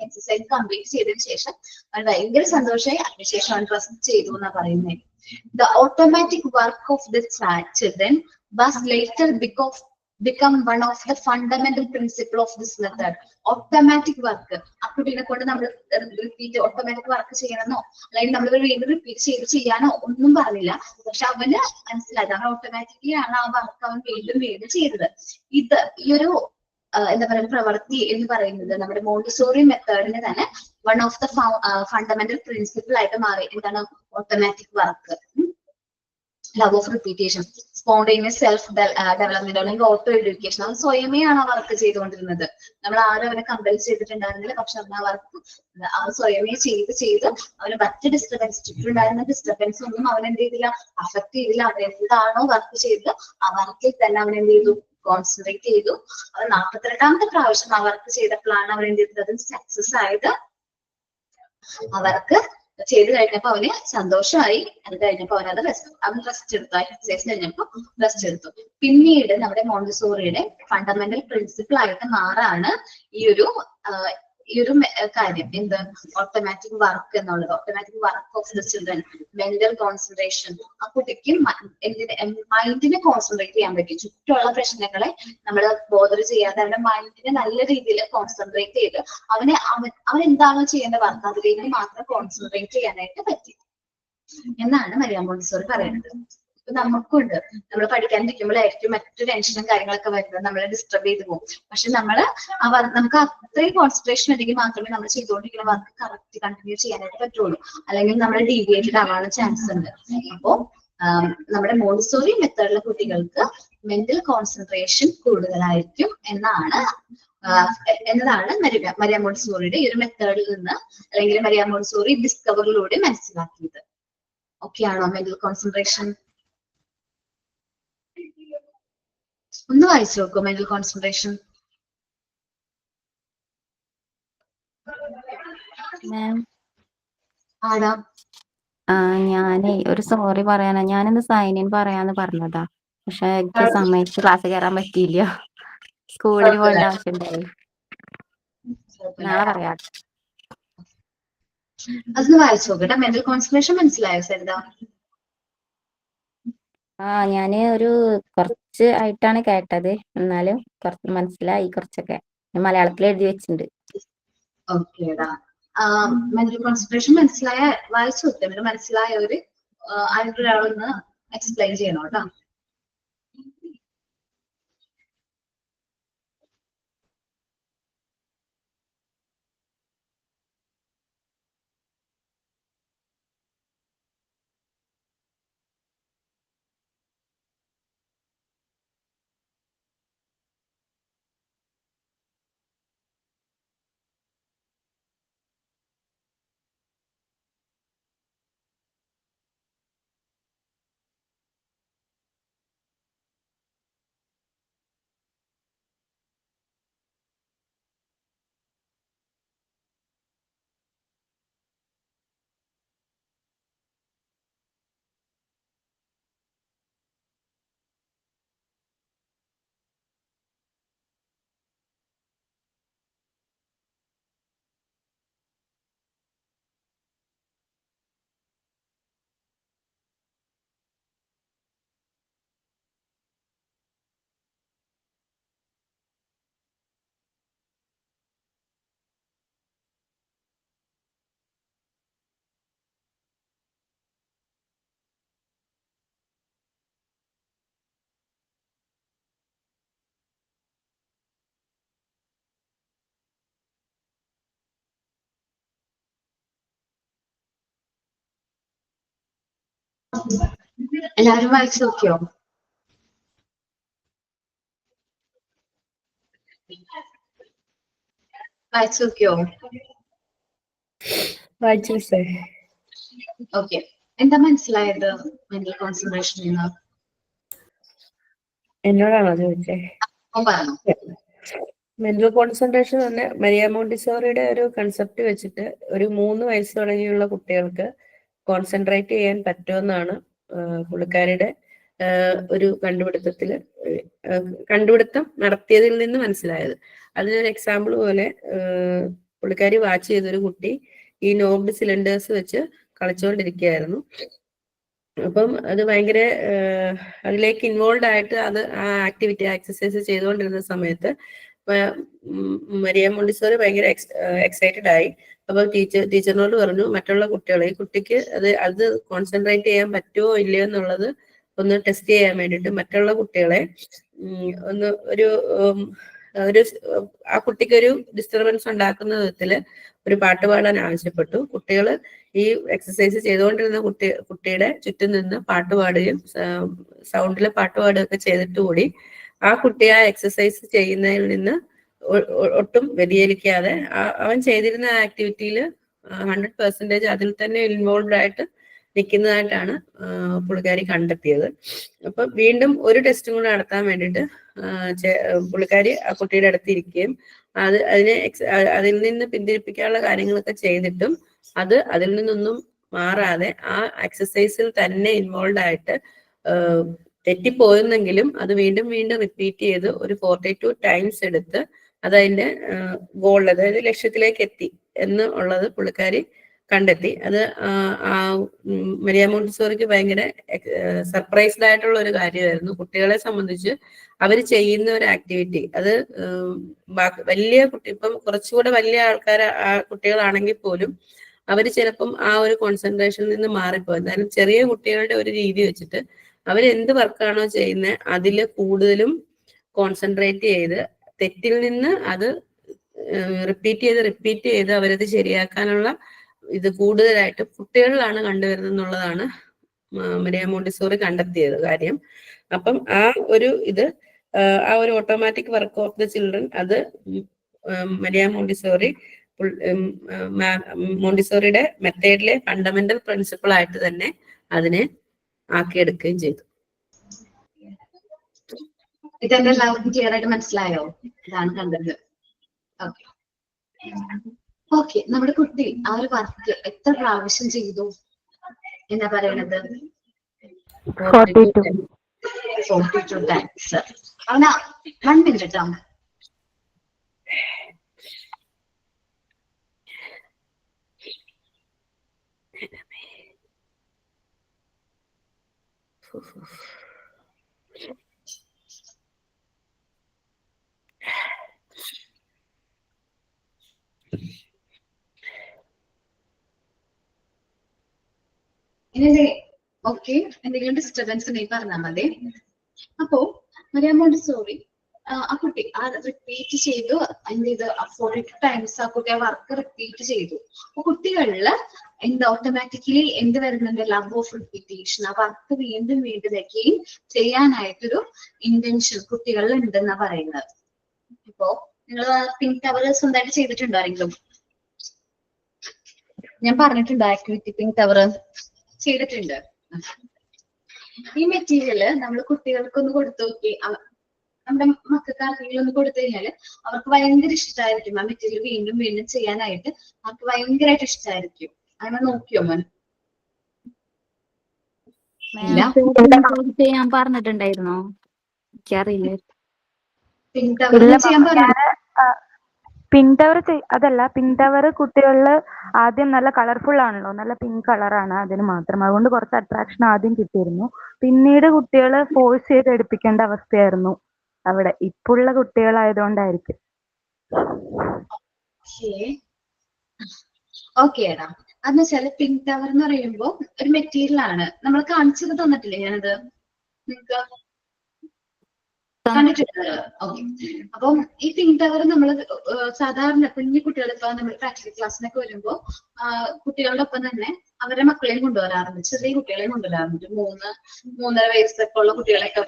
[SPEAKER 1] Exercise complete ചെയ്തതിനു ശേഷം അവൻ ഭയങ്കര സന്തോഷമായി, അതിനുശേഷം അവൻ റെസ്റ്റ് ചെയ്തു എന്നാ പറയുന്നത്. The automatic work of the children was later become one of the fundamental principle of this method. Automatic work. ആ കുട്ടീനെ കൊണ്ട് നമ്മൾ റിപ്പീറ്റ് ഓട്ടോമാറ്റിക് വർക്ക് ചെയ്യണമെന്നോ അല്ലെങ്കിൽ നമ്മൾ വീണ്ടും റിപ്പീറ്റ് ചെയ്യാനോ ഒന്നും പറഞ്ഞില്ല. പക്ഷെ അവന് മനസ്സിലായത് അവൻ ഓട്ടോമാറ്റിക്കലി ആണ് ആ വർക്ക് അവൻ വീണ്ടും ചെയ്തത്. ഈ ഒരു എന്താ പറയുക പ്രവൃത്തി എന്ന് പറയുന്നത് നമ്മുടെ മോണ്ടിസോറി മെത്തേഡിന് തന്നെ one of the fundamental principle ആയിട്ട് മാറി. എന്താണ്? Automatic work, love of repetition, spontaneous self development അല്ലെങ്കിൽ ഓട്ടോ എഡ്യൂക്കേഷൻ. അവൻ സ്വയമേ ആണ് ആ വർക്ക് ചെയ്തുകൊണ്ടിരുന്നത്. നമ്മൾ ആരും അവനെ കമ്പൽ ചെയ്തിട്ടുണ്ടായിരുന്നില്ല. പക്ഷെ അവൻ ആ വർക്ക് അവൻ സ്വയമേ ചെയ്ത് അവന് മറ്റ് ചുറ്റുണ്ടായിരുന്ന ഡിസ്റ്റർബൻസ് ഒന്നും അവൻ എന്ത് ചെയ്തില്ല, അഫക്ട് ചെയ്തില്ല. അവൻ എന്താണോ വർക്ക് ചെയ്തത് ആ വർക്കിൽ തന്നെ അവൻ എന്ത് ചെയ്തു, കോൺസെൻട്രേറ്റ് ചെയ്തു. അവൻ 42ാമത്തെ പ്രാവശ്യം ആ വർക്ക് ചെയ്തപ്പോഴാണ് അവൻ എന്ത് ചെയ്തത്, അത് സക്സസ് ആയത്. ആ വർക്ക് ചെയ്ത് കഴിഞ്ഞപ്പോ അവന് സന്തോഷമായി. അത് കഴിഞ്ഞപ്പോ അവൻ റെസ്റ്റ് എടുത്തു. എക്സസൈസ് കഴിഞ്ഞപ്പോ റെസ്റ്റ് എടുത്തു. പിന്നീട് നമ്മുടെ മോണ്ടിസോറിയുടെ ഫണ്ടമെന്റൽ പ്രിൻസിപ്പിൾ ആയിട്ട് മാറാണ് ഈ ഒരു കാര്യം. എന്ത്? ഓട്ടോമാറ്റിക് വർക്ക് എന്നുള്ളത്. Automatic work of the children, mental concentration. ആ കുട്ടിക്ക് മൈൻഡിനെ കോൺസെൻട്രേറ്റ് ചെയ്യാൻ പറ്റും. ചുറ്റുമുള്ള പ്രശ്നങ്ങളെ നമ്മൾ ബോധർ ചെയ്യാതെ അവന്റെ മൈൻഡിനെ നല്ല രീതിയിൽ കോൺസെൻട്രേറ്റ് ചെയ്ത് അവൻ എന്താണോ ചെയ്യേണ്ട വർക്ക് അതിലേക്ക് മാത്രം കോൺസെൻട്രേറ്റ് ചെയ്യാനായിട്ട് പറ്റി എന്നാണ് മരിയ മോണ്ടിസോറി പറയുന്നത്. ഇപ്പൊ നമുക്കുണ്ട്, നമ്മൾ പഠിക്കാനിരിക്കുമ്പോഴായിരിക്കും മറ്റു ടെൻഷനും കാര്യങ്ങളൊക്കെ വരുന്നത്, നമ്മളെ ഡിസ്റ്റർബ് ചെയ്ത് പോകും. പക്ഷെ നമുക്ക് അത്രയും കോൺസെൻട്രേഷൻ ഉണ്ടെങ്കിൽ മാത്രമേ നമ്മൾ ചെയ്തുകൊണ്ടിരിക്കുന്ന വർക്ക് കറക്റ്റ് കണ്ടിന്യൂ ചെയ്യാനായിട്ട് പറ്റുള്ളൂ. അല്ലെങ്കിൽ നമ്മൾ ഡീവിയേറ്റഡ് ആവാനുള്ള ചാൻസ് ഉണ്ട്. അപ്പോ നമ്മുടെ മോണ്ടിസോറി മെത്തേഡിലെ കുട്ടികൾക്ക് മെന്റൽ കോൺസെൻട്രേഷൻ കൂടുതലായിരിക്കും എന്നതാണ് മരിയ മോണ്ടിസോറിയുടെ ഈ ഒരു മെത്തേഡിൽ നിന്ന് അല്ലെങ്കിൽ മരിയ മോണ്ടിസോറി ഡിസ്കവറിലൂടെ മനസ്സിലാക്കിയത്. ഓക്കെ ആണോ? മെന്റൽ കോൺസെൻട്രേഷൻ ഒന്ന് വായിച്ചു നോക്കൂ. Mental concentration. ആടാ,
[SPEAKER 4] ഞാനേ ഒരു സോറി പറയാനാ. ഞാനിന്ന് സൈൻ ഇൻ പറയാന്ന് പറഞ്ഞതാ. പക്ഷെ എനിക്ക് സമയത്ത് ക്ലാസ് കയറാൻ പറ്റിയില്ല. സ്കൂളിൽ പോകേണ്ട ആവശ്യമുണ്ടായി. നാളെ പറയാം.
[SPEAKER 1] അതൊന്ന് വായിച്ചു നോക്കട്ടെ. മെന്റൽ കോൺസെൻട്രേഷൻ മനസ്സിലായോ സരിത?
[SPEAKER 4] ഞാന് കുറച്ച് ആയിട്ടാണ് കേട്ടത്. എന്നാലും കുറച്ച് മനസ്സിലായി. കുറച്ചൊക്കെ മലയാളത്തിൽ എഴുതി വെച്ചിട്ടുണ്ട്.
[SPEAKER 1] ഓക്കേടാ. മെന്റൽ കോൺസെൻട്രേഷൻ വായിച്ചു നോക്കുക. മനസ്സിലായവര് അതിനൊരാളൊന്ന് എക്സ്പ്ലെയിൻ ചെയ്യണം കേട്ടോ. എല്ലാരും വായിച്ചു നോക്കിയോ? വായിച്ചു നോക്കിയോ? ഓക്കെ. എന്താ മനസ്സിലായത് മെന്റൽ കോൺസെൻട്രേഷൻ?
[SPEAKER 3] എന്നോടാണോ ചോദിച്ചേ?
[SPEAKER 1] പറഞ്ഞു.
[SPEAKER 3] മെന്റൽ കോൺസെൻട്രേഷൻ തന്നെ മരിയ മോണ്ടിസോറിയുടെ ഒരു കൺസെപ്റ്റ് വെച്ചിട്ട് ഒരു 3 വയസ്സ് തുടങ്ങിയുള്ള കുട്ടികൾക്ക് കോൺസെൻട്രേറ്റ് ചെയ്യാൻ പറ്റുമെന്നാണ് പുള്ളിക്കാരിയുടെ ഒരു കണ്ടുപിടുത്തം നടത്തിയതിൽ നിന്ന് മനസ്സിലായത്. അതിനൊരു എക്സാമ്പിൾ പോലെ പുള്ളിക്കാരി വാച്ച് ചെയ്തൊരു കുട്ടി ഈ നോബ്ഡ് സിലിണ്ടേഴ്സ് വെച്ച് കളിച്ചുകൊണ്ടിരിക്കുകയായിരുന്നു. അപ്പം അത് ഭയങ്കര അതിലേക്ക് ഇൻവോൾവ് ആയിട്ട് ആ ആക്ടിവിറ്റി എക്സസൈസ് ചെയ്തുകൊണ്ടിരുന്ന സമയത്ത് മരിയ മോണ്ടിസോറി ഭയങ്കര എക്സൈറ്റഡ് ആയി. അപ്പൊ ടീച്ചറിനോട് പറഞ്ഞു മറ്റുള്ള കുട്ടികളെ ഈ കുട്ടിക്ക് അത് കോൺസെൻട്രേറ്റ് ചെയ്യാൻ പറ്റുമോ ഇല്ലയോ എന്നുള്ളത് ഒന്ന് ടെസ്റ്റ് ചെയ്യാൻ വേണ്ടിയിട്ട് മറ്റുള്ള കുട്ടികളെ ഒന്ന് ആ കുട്ടിക്ക് ഒരു ഡിസ്റ്റർബൻസ് ഉണ്ടാക്കുന്ന വിധത്തില് ഒരു പാട്ട് പാടാൻ ആവശ്യപ്പെട്ടു. കുട്ടികൾ ഈ എക്സസൈസ് ചെയ്തുകൊണ്ടിരുന്ന കുട്ടിയുടെ ചുറ്റും നിന്ന് പാട്ട് പാടുകയും സൗണ്ടിൽ പാട്ട് പാടുകയൊക്കെ ചെയ്തിട്ട് കൂടി ആ കുട്ടി ആ എക്സസൈസ് ചെയ്യുന്നതിൽ നിന്ന് ഒട്ടും വ്യതിചലിക്കാതെ അവൻ ചെയ്തിരുന്ന ആക്ടിവിറ്റിയിൽ 100% അതിൽ തന്നെ ഇൻവോൾവ് ആയിട്ട് നിൽക്കുന്നതായിട്ടാണ് പുള്ളിക്കാരി കണ്ടെത്തിയത്. അപ്പൊ വീണ്ടും ഒരു ടെസ്റ്റും കൂടെ നടത്താൻ വേണ്ടിയിട്ട് പുള്ളിക്കാരി ആ കുട്ടിയുടെ അടുത്ത് ഇരിക്കുകയും അതിൽ നിന്ന് പിന്തിരിപ്പിക്കാനുള്ള കാര്യങ്ങളൊക്കെ ചെയ്തിട്ടും അതിൽ നിന്നൊന്നും മാറാതെ ആ എക്സസൈസിൽ തന്നെ ഇൻവോൾവ് ആയിട്ട് തെറ്റിപ്പോയെന്നെങ്കിലും അത് വീണ്ടും വീണ്ടും റിപ്പീറ്റ് ചെയ്ത് ഒരു 42 ടൈംസ് എടുത്ത് അതതിന്റെ ഗോൾ, അതായത് ലക്ഷ്യത്തിലേക്ക് എത്തി എന്നുള്ളത് പുള്ളിക്കാരി കണ്ടെത്തി. അത് മരിയ മോണ്ടിസോറിക്ക് ഭയങ്കര സർപ്രൈസ്ഡ് ആയിട്ടുള്ള ഒരു കാര്യമായിരുന്നു. കുട്ടികളെ സംബന്ധിച്ച് അവർ ചെയ്യുന്ന ഒരു ആക്ടിവിറ്റി അത് വലിയ ഇപ്പം കുറച്ചുകൂടെ വലിയ കുട്ടികളാണെങ്കിൽ പോലും അവർ ചിലപ്പം ആ ഒരു കോൺസെൻട്രേഷനിൽ നിന്ന് മാറിപ്പോകും. എന്തായാലും ചെറിയ കുട്ടികളുടെ ഒരു രീതി വെച്ചിട്ട് അവരെന്ത് വർക്കാണോ ചെയ്യുന്നത് അതിൽ കൂടുതലും കോൺസെൻട്രേറ്റ് ചെയ്ത് തെറ്റിൽ നിന്ന് അത് റിപ്പീറ്റ് ചെയ്ത് അവരത് ശരിയാക്കാനുള്ള ഇത് കൂടുതലായിട്ട് കുട്ടികളിലാണ് കണ്ടുവരുന്നത് എന്നുള്ളതാണ് മരിയ മോണ്ടിസോറി കണ്ടെത്തിയത് കാര്യം. അപ്പം ആ ഒരു automatic work of the children അത് മരിയ മോണ്ടിസോറിയുടെ മെത്തേഡിലെ ഫണ്ടമെന്റൽ പ്രിൻസിപ്പിൾ ആയിട്ട് തന്നെ അതിനെ ആക്കിയെടുക്കുകയും ചെയ്തു.
[SPEAKER 1] ഇതെന്റെ എല്ലാവർക്കും ക്ലിയർ ആയിട്ട് മനസ്സിലായോ? ഇതാണ് കണ്ടത്. ഓക്കെ, നമ്മുടെ കുട്ടി ആ ഒരു വർക്ക് എത്ര പ്രാവശ്യം ചെയ്തു എന്നാ പറയണത്? 42 ടൈംസ്. അവനാ 1 മിനിറ്റ് ആവും. ഇനി ഓക്കെ, എന്തെങ്കിലും ഡിസ്റ്റർബൻസ് ഉണ്ടെങ്കിൽ പറഞ്ഞാൽ മതി. അപ്പോ മരിയ മോണ്ടിസോറി ആ കുട്ടി റിപ്പീറ്റ് ചെയ്തു. എന്ത് ചെയ്ത് 42 ടൈംസ് ആ കുട്ടി ആ വർക്ക് റിപ്പീറ്റ് ചെയ്തു. അപ്പൊ കുട്ടികളില് ഓട്ടോമാറ്റിക്കലി എന്ത് വരുന്നുണ്ട്? Love of repetition. ആ വർക്ക് വീണ്ടും വീണ്ടും വെക്കുകയും ചെയ്യാനായിട്ടൊരു ഇന്റൻഷൻ കുട്ടികളിൽ ഉണ്ടെന്നാ പറയുന്നത്. ഇപ്പോ നിങ്ങൾ പിങ്ക് ടവർ സ്വന്തമായിട്ട് ചെയ്തിട്ടുണ്ടോ ആരെങ്കിലും? ഞാൻ പറഞ്ഞിട്ടുണ്ടോ ആക്ടിവിറ്റി പിങ്ക് ടവർ ചെയ്തിട്ടുണ്ട്? ഈ മെറ്റീരിയല് നമ്മൾ കുട്ടികൾക്കൊന്ന് കൊടുത്തു നോക്കി, നമ്മുടെ മക്കൾക്ക് ആർക്കെങ്കിലും ഒന്ന് കൊടുത്തു കഴിഞ്ഞാല് അവർക്ക് ഭയങ്കര ഇഷ്ടമായിരിക്കും. ആ മെറ്റീരിയൽ വീണ്ടും വീണ്ടും ചെയ്യാനായിട്ട് അവർക്ക് ഭയങ്കരമായിട്ട് ഇഷ്ടമായിരിക്കും. അങ്ങനെ നോക്കിയോ മോൻ?
[SPEAKER 4] ഞാൻ പറഞ്ഞിട്ടുണ്ടായിരുന്നോ? എനിക്കറിയില്ല.
[SPEAKER 1] പിങ്ക് ടവർ ചെയ്യാൻ പറഞ്ഞു.
[SPEAKER 6] പിങ്ക് ടവർ അതല്ല, പിങ്ക് ടവർ കുട്ടികളില് ആദ്യം നല്ല കളർഫുൾ ആണല്ലോ, നല്ല പിങ്ക് കളറാണ് അതിന് മാത്രം. അതുകൊണ്ട് കുറച്ച് അട്രാക്ഷൻ ആദ്യം കിട്ടിയിരുന്നു. പിന്നീട് കുട്ടികളെ ഫോഴ്സ് ചെയ്ത് എടുപ്പിക്കേണ്ട അവസ്ഥയായിരുന്നു അവിടെ. ഇപ്പുള്ള കുട്ടികളായതുകൊണ്ടായിരിക്കും.
[SPEAKER 1] ഓക്കെ ഏടാ, അതെന്ന് വെച്ചാല് പിങ്ക് ടവർ എന്ന് പറയുമ്പോ ഒരു മെറ്റീരിയൽ ആണ്. നമ്മൾ കാണിച്ചത് തന്നിട്ടില്ലേ ഞാനത് നിങ്ങൾക്ക്? കണ്ടിട്ടുണ്ട്. ഓക്കെ, അപ്പം ഈ പിങ്ക് ടവർ നമ്മൾ സാധാരണ കുഞ്ഞു കുട്ടികൾ ഇപ്പൊ നമ്മൾ പ്രാക്ടിക്കൽ ക്ലാസ്സിനൊക്കെ വരുമ്പോ കുട്ടികളുടെ ഒപ്പം തന്നെ അവരുടെ മക്കളെയും കൊണ്ടുവരാറുണ്ട്. ചെറിയ കുട്ടികളെയും കൊണ്ടുവരാറുണ്ട്. 3-3.5 വയസ്സൊക്കെ ഉള്ള കുട്ടികളെയൊക്കെ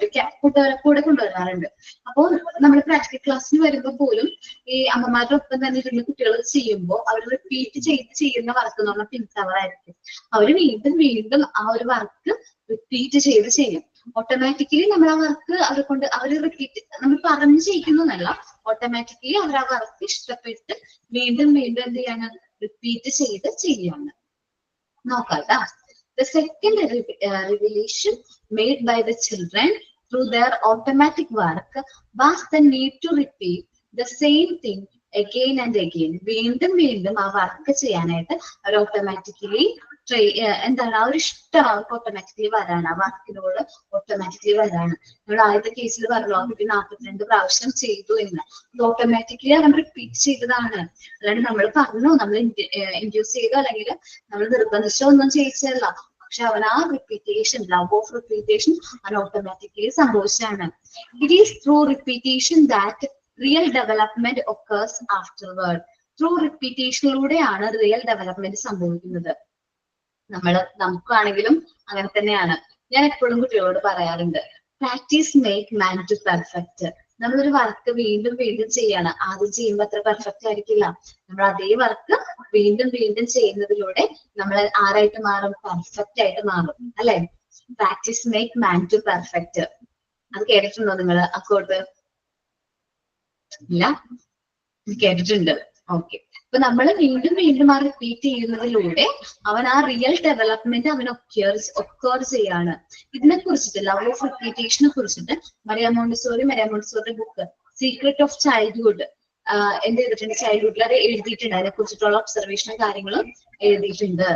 [SPEAKER 1] അവർ കൂടെ കൊണ്ടുവരാറുണ്ട്. അപ്പോൾ നമ്മൾ പ്രാക്ടിക്കൽ ക്ലാസ്സിന് വരുമ്പോൾ പോലും ഈ അമ്മമാരുടെ ഒപ്പം തന്നെ ഇരുന്ന് കുട്ടികൾ ചെയ്യുമ്പോൾ അവർ റിപ്പീറ്റ് ചെയ്യുന്ന വർക്ക് എന്ന് പറഞ്ഞാൽ പിങ്ക് ടവർ ആയിരിക്കും. അവർ വീണ്ടും വീണ്ടും ആ ഒരു വർക്ക് റിപ്പീറ്റ് ചെയ്യും. ഓട്ടോമാറ്റിക്കലി നമ്മൾ ആ വർക്ക് അവർ റിപ്പീറ്റ് നമ്മൾ പറഞ്ഞു ചെയ്യിക്കുന്നതല്ല, ഓട്ടോമാറ്റിക്കലി അവർ ആ വർക്ക് ഇഷ്ടപ്പെട്ട് വീണ്ടും വീണ്ടും എന്ത് ചെയ്യാണ്? റിപ്പീറ്റ് ചെയ്യാണ്. നോക്കാം. The second revelation made by the children through their automatic work was the need to repeat the same thing again and again. വീണ്ടും വീണ്ടും ആ വർക്ക് ചെയ്യാനായിട്ട് അവർ ഓട്ടോമാറ്റിക്കലി എന്താണ് ആ ഒരു ഇഷ്ടം അവർക്ക് ഓട്ടോമാറ്റിക്കലി വരാണ്, ആ വർക്കിനോട് ഓട്ടോമാറ്റിക്കലി വരാണ്. നമ്മൾ ആദ്യത്തെ കേസിൽ പറഞ്ഞു 42 പ്രാവശ്യം ചെയ്തു എന്ന്. അത് ഓട്ടോമാറ്റിക്കലി അവർ റിപ്പീറ്റ് ചെയ്തതാണ്. അല്ലാണ്ട് നമ്മൾ പറഞ്ഞു, നമ്മൾ ഇൻഡ്യൂസ് ചെയ്തോ അല്ലെങ്കിൽ നമ്മൾ നിർബന്ധിച്ചോ ഒന്നും ചെയ്യിച്ചല്ല. പക്ഷെ അവൻ ആ റിപ്പീറ്റേഷൻ, ലവ് ഓഫ് റിപ്പീറ്റേഷൻ അവൻ ഓട്ടോമാറ്റിക്കലി സംഭവിച്ചാണ്. It is through repetition that real development occurs afterward. Through റിപ്പീറ്റേഷനിലൂടെയാണ് റിയൽ ഡെവലപ്മെന്റ് സംഭവിക്കുന്നത്. നമുക്കാണെങ്കിലും അങ്ങനെ തന്നെയാണ്. ഞാൻ എപ്പോഴും കുട്ടികളോട് പറയാറുണ്ട്, practice make man to perfect. നമ്മളൊരു വർക്ക് വീണ്ടും വീണ്ടും ചെയ്യാണ്. ആദ്യം ചെയ്യുമ്പോൾ അത്ര പെർഫെക്റ്റ് ആയിരിക്കില്ല. നമ്മൾ അതേ വർക്ക് വീണ്ടും വീണ്ടും ചെയ്യുന്നതിലൂടെ നമ്മൾ ആരായിട്ട് മാറും? പെർഫെക്റ്റ് ആയിട്ട് മാറും, അല്ലെ? Practice make man to perfect. അത് കേട്ടിട്ടുണ്ടോ നിങ്ങൾ? അക്കോട്ട് ഇല്ല, കേട്ടിട്ടുണ്ട്. ഓക്കെ. അപ്പൊ നമ്മൾ വീണ്ടും വീണ്ടും ആ റിപ്പീറ്റ് ചെയ്യുന്നതിലൂടെ അവൻ ആ റിയൽ ഡെവലപ്മെന്റ് അവൻ ഒക്കേർ ചെയ്യാണ്. ഇതിനെ കുറിച്ചിട്ട്, ലവ് ഓഫ് റിപ്പീറ്റേഷനെ കുറിച്ചിട്ട് മരിയ മോണ്ടിസോറിയുടെ ബുക്ക് സീക്രട്ട് ഓഫ് ചൈൽഡ്ഹുഡ് എന്ത് ചെയ്തിട്ടുണ്ട്? ചൈൽഡ്ഹുഡിൽ അത് എഴുതിയിട്ടുണ്ട്. അതിനെ കുറിച്ചിട്ടുള്ള ഒബ്സർവേഷനും കാര്യങ്ങളും എഴുതിയിട്ടുണ്ട്.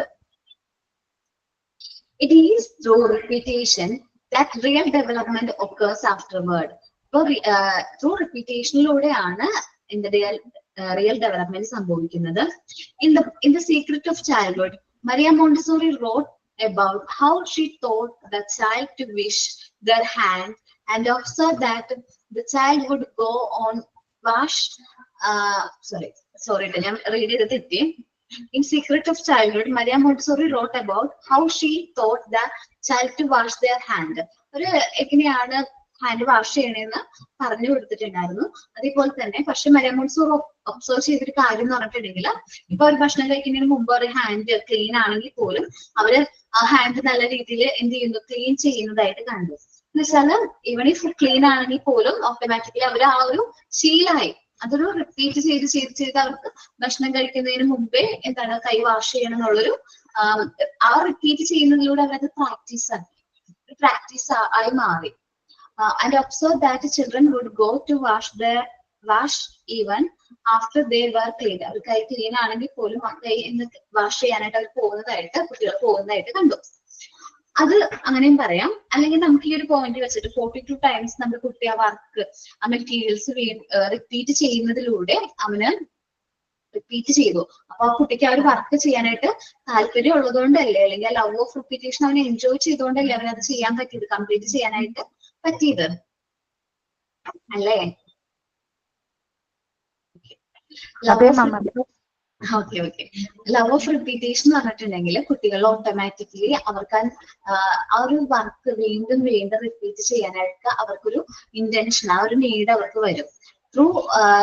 [SPEAKER 1] It is through repetition that real development occurs afterward. ഇപ്പൊ ത്രൂ റിപ്പീറ്റേഷനിലൂടെയാണ് റിയൽ ഡെവലപ്മെന്റ് സംഭവിക്കുന്നത്. In the Secret of Childhood, Maria Montessori wrote about how she taught the child to wish their hand and observed that the child would go on wash. Sorry, ഞാൻ റീഡ് ചെയ്ത് തെറ്റി. In Secret of Childhood, Maria Montessori wrote about how she taught the child to wash their hand. ഒരു എങ്ങനെയാണ് ഹാൻഡ് വാഷ് ചെയ്യണമെന്ന് പറഞ്ഞു കൊടുത്തിട്ടുണ്ടായിരുന്നു. അതേപോലെ തന്നെ പക്ഷെ മരിയ മോണ്ടിസോറി ഒബ്സർവ് ചെയ്തൊരു കാര്യം എന്ന് പറഞ്ഞിട്ടുണ്ടെങ്കിൽ, ഇപ്പൊ ഒരു ഭക്ഷണം കഴിക്കുന്നതിന് മുമ്പ് ഒരു ഹാൻഡ് ക്ലീൻ ആണെങ്കിൽ പോലും അവര് ആ ഹാൻഡ് നല്ല രീതിയിൽ എന്ത് ചെയ്യുന്നു? ക്ലീൻ ചെയ്യുന്നതായിട്ട് കണ്ടു. എന്ന് വെച്ചാല് ഈവൻ ഇഫ് ക്ലീൻ ആണെങ്കിൽ പോലും ഓട്ടോമാറ്റിക്കലി അവർ ആ ഒരു ശീലമായി. അതൊരു റിപ്പീറ്റ് ചെയ്ത് അവർക്ക് ഭക്ഷണം കഴിക്കുന്നതിന് മുമ്പേ എന്താണ് കൈ വാഷ് ചെയ്യണം എന്നുള്ളൊരു ആ റിപ്പീറ്റ് ചെയ്യുന്നതിലൂടെ അവരത് പ്രാക്ടീസ് ആയി മാറി. And observe that the children would go to wash even after they were clean. അവർ കൈ ക്ലീൻ ആണെങ്കിൽ പോലും ആ കൈ വാഷ് ചെയ്യാനായിട്ട് അവർ കുട്ടികൾ പോകുന്നതായിട്ട് കണ്ടു. അത് അങ്ങനെയും പറയാം. അല്ലെങ്കിൽ നമുക്ക് ഈ ഒരു പോയിന്റ് വെച്ചിട്ട് 42 times നമ്മുടെ കുട്ടി ആ വർക്ക്, ആ മെറ്റീരിയൽസ് റിപ്പീറ്റ് ചെയ്യുന്നതിലൂടെ അവന് റിപ്പീറ്റ് ചെയ്തു. അപ്പൊ ആ കുട്ടിക്ക് ആ ഒരു വർക്ക് ചെയ്യാനായിട്ട് താല്പര്യം ഉള്ളതുകൊണ്ടല്ലേ, അല്ലെങ്കിൽ ആ ലവ് ഓഫ് റിപ്പീറ്റേഷൻ അവനെ എൻജോയ് ചെയ്തുകൊണ്ടല്ലേ അവനത് ചെയ്യാൻ പറ്റിയത്, കംപ്ലീറ്റ് ചെയ്യാനായിട്ട് പറ്റിയത്, അല്ലേ? ഓക്കെ. ലവ് ഓഫ് റിപ്പീറ്റേഷൻ എന്ന് പറഞ്ഞിട്ടുണ്ടെങ്കിൽ കുട്ടികൾ ഓട്ടോമാറ്റിക്കലി അവർക്ക് ആ ഒരു വർക്ക് വീണ്ടും വീണ്ടും റിപ്പീറ്റ് ചെയ്യാനായിട്ട് അവർക്കൊരു ഇന്റൻഷൻ, ആ ഒരു നീഡ് അവർക്ക് വരും. Through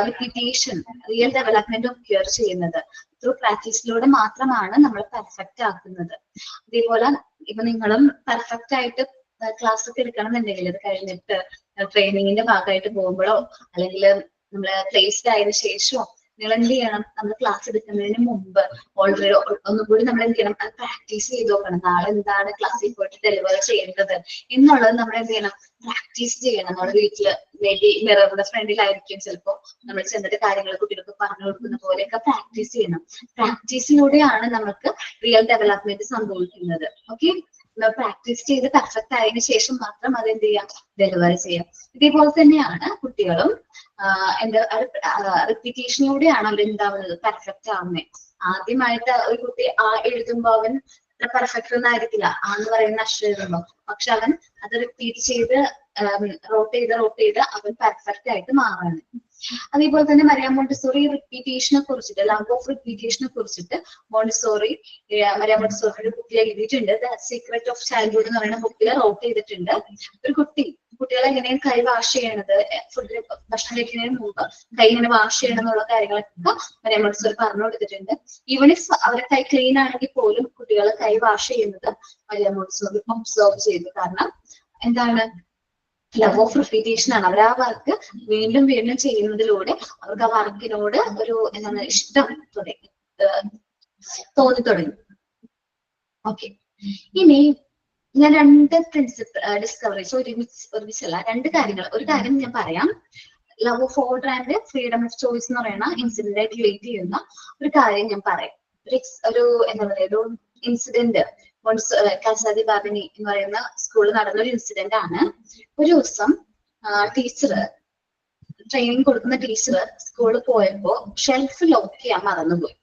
[SPEAKER 1] repetition real development occur ചെയ്യുന്നത് ത്രൂ പ്രാക്ടീസിലൂടെ മാത്രമാണ് നമ്മൾ പെർഫെക്റ്റ് ആക്കുന്നത്. അതേപോലെ ഇപ്പൊ നിങ്ങളും പെർഫെക്റ്റ് ആയിട്ട് ക്ലാസ് ഒക്കെ എടുക്കണം എന്നുണ്ടെങ്കിൽ അത് കഴിഞ്ഞിട്ട് ട്രെയിനിങ്ങിന്റെ ഭാഗമായിട്ട് പോകുമ്പോഴോ അല്ലെങ്കിൽ നമ്മള് പ്ലേസ്ഡ് ആയതിനു ശേഷമോ നിങ്ങൾ എന്ത് ചെയ്യണം? നമ്മൾ ക്ലാസ് എടുക്കുന്നതിന് മുമ്പ് ഓൾറെഡി ഒന്നുകൂടി നമ്മൾ എന്ത് ചെയ്യണം? അത് പ്രാക്ടീസ് ചെയ്ത് നോക്കണം. നാളെ എന്താണ് ക്ലാസ്സിൽ പോയിട്ട് ഡെലിവർ ചെയ്യേണ്ടത് എന്നുള്ളത് നമ്മൾ എന്ത് ചെയ്യണം? പ്രാക്ടീസ് ചെയ്യണം. നമ്മുടെ വീട്ടില് മേ ബി മിററിന്റെ ഫ്രണ്ടിലായിരിക്കും ചിലപ്പോ നമ്മൾ ചെന്നിട്ട് കാര്യങ്ങൾ കുട്ടികൾക്ക് പറഞ്ഞു കൊടുക്കുന്ന പോലെയൊക്കെ പ്രാക്ടീസ് ചെയ്യണം. പ്രാക്ടീസിലൂടെയാണ് നമുക്ക് റിയൽ ഡെവലപ്മെന്റ് സംഭവിക്കുന്നത്. ഓക്കെ, പ്രാക്ടീസ് ചെയ്ത് പെർഫെക്റ്റ് ആയതിനു ശേഷം മാത്രം അത് എന്ത് ചെയ്യാം? ഡെലിവറി ചെയ്യാം. ഇതേപോലെ തന്നെയാണ് കുട്ടികളും റിപ്പീറ്റേഷനിലൂടെയാണ് അവർ എന്താവുന്നത്? പെർഫെക്റ്റ് ആവുന്നത്. ആദ്യമായിട്ട് ഒരു കുട്ടി ആ എഴുതുമ്പോ അവൻ പെർഫെക്റ്റ് ഒന്നും ആയിരിക്കില്ല, ആന്ന് പറയുന്ന അക്ഷരം എഴുതുമ്പോ. പക്ഷെ അവൻ അത് റിപ്പീറ്റ് ചെയ്ത് റോട്ട് ചെയ്ത് അവൻ പെർഫെക്റ്റ് ആയിട്ട് മാറാണ്. അതേപോലെ തന്നെ മരിയ മോണ്ടിസോറി റിപ്പീറ്റേഷനെ കുറിച്ചിട്ട്, ലവ് ഓഫ് റിപ്പീറ്റേഷനെ കുറിച്ചിട്ട് മരിയ മോണ്ടിസോറിയുടെ ബുക്കിൽ എഴുതിയിട്ടുണ്ട്. ദ സീക്രട്ട് ഓഫ് ചൈൽഡ്ഹുഡ് എന്ന് പറയുന്ന ബുക്കിൽ റോട്ട് ചെയ്തിട്ടുണ്ട്. ഒരു കുട്ടികളെ എങ്ങനെയാണ് കൈ വാഷ് ചെയ്യണത്, ഫുഡ് ഭക്ഷണം കഴിക്കുന്നതിന് മുമ്പ് കൈ ഇങ്ങനെ വാഷ് ചെയ്യണം എന്നുള്ള കാര്യങ്ങളൊക്കെ മരിയ മോണ്ടിസോറി പറഞ്ഞു കൊടുത്തിട്ടുണ്ട്. ഈവൻ ഇഫ് അവരുടെ കൈ ക്ലീൻ ആണെങ്കിൽ പോലും കുട്ടികൾ കൈ വാഷ് ചെയ്യുന്നത് മരിയ മോണ്ടിസോറി ഒബ്സർവ് ചെയ്തു. കാരണം എന്താണ്? ലവ് ഓഫ് റിപ്പീറ്റേഷൻ ആണ്. അവർ ആ വർക്ക് വീണ്ടും വീണ്ടും ചെയ്യുന്നതിലൂടെ അവർക്ക് ആ വർക്കിനോട് ഒരു എന്താണ് ഇഷ്ടം തോന്നി തുടങ്ങി. ഓക്കെ, ഇനി ഞാൻ രണ്ട് ഡിസ്കവറീസ് ഒരുമിച്ചല്ല, രണ്ട് കാര്യങ്ങൾ. ഒരു കാര്യം ഞാൻ പറയാം, love of order and freedom of choice എന്ന് പറയുന്ന ഇൻസിഡന്റ് ആയിട്ട് റിലേറ്റ് ചെയ്യുന്ന ഒരു കാര്യം ഞാൻ പറയാം. ഒരു എന്താ പറയാ, ഒരു ഇൻസിഡന്റ് കാസാദി ബാബിനി എന്ന് പറയുന്ന സ്കൂളിൽ നടന്ന ഒരു ഇൻസിഡന്റ് ആണ്. ഒരു ദിവസം ടീച്ചർ, ട്രെയിനിങ് കൊടുക്കുന്ന ടീച്ചർ സ്കൂളിൽ പോയപ്പോ ഷെൽഫ് ലോക്ക് ചെയ്യാൻ മറന്നുപോയി.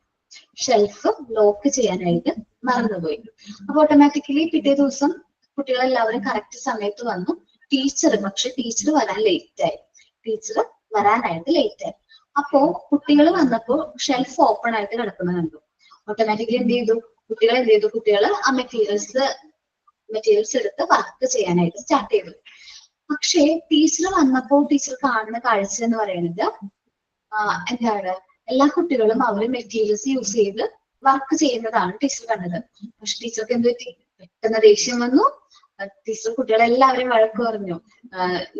[SPEAKER 1] ഷെൽഫ് ലോക്ക് ചെയ്യാനായിട്ട് മറന്നുപോയി. അപ്പൊ ഓട്ടോമാറ്റിക്കലി പിറ്റേ ദിവസം കുട്ടികളെല്ലാവരും കറക്റ്റ് സമയത്ത് വന്നു. പക്ഷെ ടീച്ചർ വരാനായിട്ട് ലേറ്റ് ആയി. അപ്പോ കുട്ടികൾ വന്നപ്പോ ഷെൽഫ് ഓപ്പൺ ആയിട്ട് കിടക്കുന്നത് കണ്ടു. ഓട്ടോമാറ്റിക്കലി കുട്ടികൾ ആ മെറ്റീരിയൽസ് എടുത്ത് വർക്ക് ചെയ്യാനായിട്ട് സ്റ്റാർട്ട് ചെയ്തു. പക്ഷേ ടീച്ചർ വന്നപ്പോ ടീച്ചർ കാണുന്ന കാഴ്ച എന്ന് പറയുന്നത് എന്താണ്, എല്ലാ കുട്ടികളും അവര് മെറ്റീരിയൽസ് യൂസ് ചെയ്ത് വർക്ക് ചെയ്യുന്നതാണ് ടീച്ചർ കണ്ടത്. പക്ഷെ ടീച്ചർക്ക് എന്ത് പറ്റി? പെട്ടെന്ന് ദേഷ്യം വന്നു. ടീച്ചർ കുട്ടികളെല്ലാവരും വഴക്ക് പറഞ്ഞു.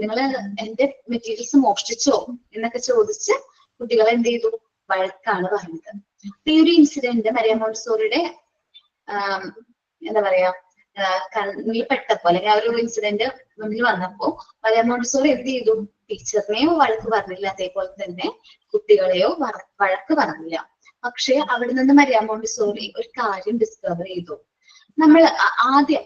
[SPEAKER 1] നിങ്ങള് എന്റെ മെറ്റീരിയൽസ് മോഷ്ടിച്ചോ എന്നൊക്കെ ചോദിച്ച് കുട്ടികളെ എന്ത് ചെയ്തു? വഴക്കാണ് പറഞ്ഞത്. ഈ ഒരു ഇൻസിഡന്റ് മരിയ മോണ്ടിസോറിയുടെ എന്താ പറയാ കണ്ണിൽ പെട്ടപ്പോ, അല്ലെങ്കിൽ ആ ഒരു ഇൻസിഡന്റ് മുന്നിൽ വന്നപ്പോ മരിയ മോണ്ടിസോറി എന്ത് ചെയ്തു? ടീച്ചറിനെയോ വഴക്ക് പറഞ്ഞില്ല, അതേപോലെ തന്നെ കുട്ടികളെയോ വഴക്ക് പറഞ്ഞില്ല. പക്ഷെ അവിടെ നിന്ന് മരിയ മോണ്ടിസോറി ഒരു കാര്യം ഡിസ്കവർ ചെയ്തു. നമ്മൾ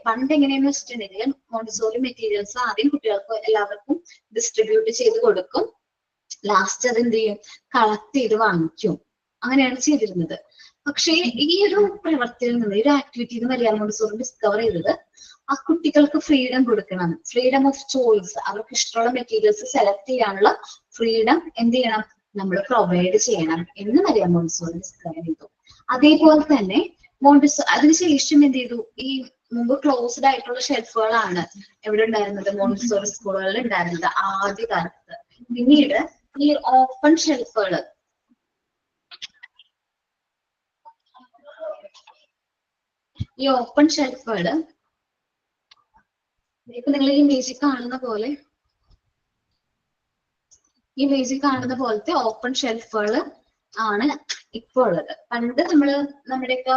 [SPEAKER 1] പണ്ട് എങ്ങനെയെന്ന് വെച്ചിട്ടുണ്ടെങ്കിൽ മോണ്ടിസോറി മെറ്റീരിയൽസ് ആദ്യം കുട്ടികൾക്ക് എല്ലാവർക്കും ഡിസ്ട്രിബ്യൂട്ട് ചെയ്ത് കൊടുക്കും. ലാസ്റ്റ് അത് എന്ത് ചെയ്യും? കളക്ട് ചെയ്ത് വാങ്ങിക്കും. അങ്ങനെയാണ് ചെയ്തിരുന്നത്. പക്ഷേ ഈ ഒരു പ്രവൃത്തിയിൽ നിന്ന്, ഈ ഒരു ആക്ടിവിറ്റിയിൽ നിന്ന് മരിയ മോണ്ടിസോറി ഡിസ്കവർ ചെയ്തത് ആ കുട്ടികൾക്ക് ഫ്രീഡം കൊടുക്കണം, ഫ്രീഡം ഓഫ് ചോയ്സ്. അവർക്ക് ഇഷ്ടമുള്ള മെറ്റീരിയൽസ് സെലക്ട് ചെയ്യാനുള്ള ഫ്രീഡം എന്ത് ചെയ്യണം? നമ്മൾ പ്രൊവൈഡ് ചെയ്യണം എന്ന് മരിയ മോണ്ടിസോറി ഡിസ്കവർ ചെയ്തു. അതേപോലെ തന്നെ അതിനുശേഷം എന്ത് ചെയ്തു? ഈ മുമ്പ് ക്ലോസ്ഡ് ആയിട്ടുള്ള ഷെൽഫുകളാണ് എവിടെ ഉണ്ടായിരുന്നത്? മോണ്ടിസോറി സ്കൂളുകളിൽ ഉണ്ടായിരുന്നത് ആദ്യകാലത്ത്. പിന്നീട് ഈ ഓപ്പൺ ഷെൽഫുകൾ, ഇപ്പൊ നിങ്ങൾ ഈ ഇമേജിൽ കാണുന്ന പോലത്തെ ഓപ്പൺ ഷെൽഫുകൾ ആണ് ഇപ്പൊ ഉള്ളത്. പണ്ട് നമ്മുടെയൊക്കെ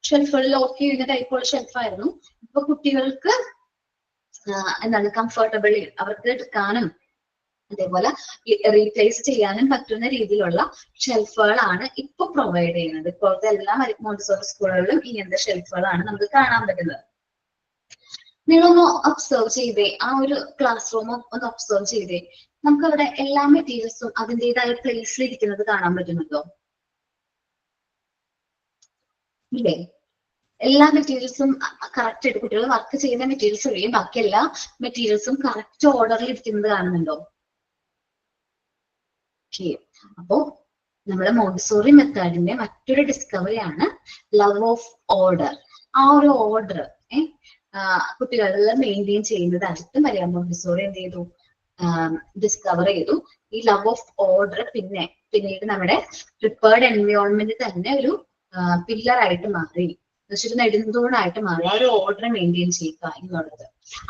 [SPEAKER 1] ഷെൽഫുകൾ ലോക്ക് ചെയ്യുന്ന ടൈപ്പുള്ള ഷെൽഫായിരുന്നു. ഇപ്പൊ കുട്ടികൾക്ക് എന്താണ് കംഫർട്ടബിൾ, അവർക്ക് എടുക്കാനും അതേപോലെ റീപ്ലേസ് ചെയ്യാനും പറ്റുന്ന രീതിയിലുള്ള ഷെൽഫുകളാണ് ഇപ്പൊ പ്രൊവൈഡ് ചെയ്യുന്നത്. ഇപ്പോഴത്തെ എല്ലാ മോണ്ടിസോറി സ്കൂളുകളിലും ഇങ്ങനത്തെ ഷെൽഫുകളാണ് നമുക്ക് കാണാൻ പറ്റുന്നത്. നിങ്ങളൊന്ന് ഒബ്സർവ് ചെയ്തേ, ആ ഒരു ക്ലാസ് റൂം ഒന്ന് ഒബ്സർവ് ചെയ്തേ. നമുക്ക് അവിടെ എല്ലാ മെറ്റീരിയൽസും അതിൻ്റെതായ പ്ലേസിൽ ഇരിക്കുന്നത് കാണാൻ പറ്റുന്നുണ്ടോ? ഇല്ലേ? എല്ലാ മെറ്റീരിയൽസും കറക്റ്റ് ആയിട്ട് കുട്ടികൾ വർക്ക് ചെയ്യുന്ന മെറ്റീരിയൽസ് ഒഴിയും ബാക്കി എല്ലാ മെറ്റീരിയൽസും കറക്റ്റ് ഓർഡറിൽ ഇരിക്കുന്നത് കാണുന്നുണ്ടോ? അപ്പോ നമ്മുടെ മോണ്ടിസോറി മെത്തേഡിന്റെ മറ്റൊരു ഡിസ്കവറി ആണ് ലവ് ഓഫ് ഓർഡർ. ആ ഒരു ഓർഡർ കുട്ടികളിൽ മെയിൻറ്റെയിൻ ചെയ്യുന്നതായിട്ട് മരിയ മോണ്ടിസോറി എന്ത് ചെയ്തു? ഡിസ്കവർ ചെയ്തു. ഈ ലവ് ഓഫ് ഓർഡർ പിന്നീട് നമ്മുടെ പ്രിപ്പേർഡ് എൻവയോൺമെന്റ് തന്നെ ഒരു പില്ലർ ആയിട്ട് മാറി, നെടുന്തൂണായിട്ട് മാറി. ആ ഒരു ഓർഡർ മെയിൻറ്റെയിൻ ചെയ്യുക എന്നുള്ളത്.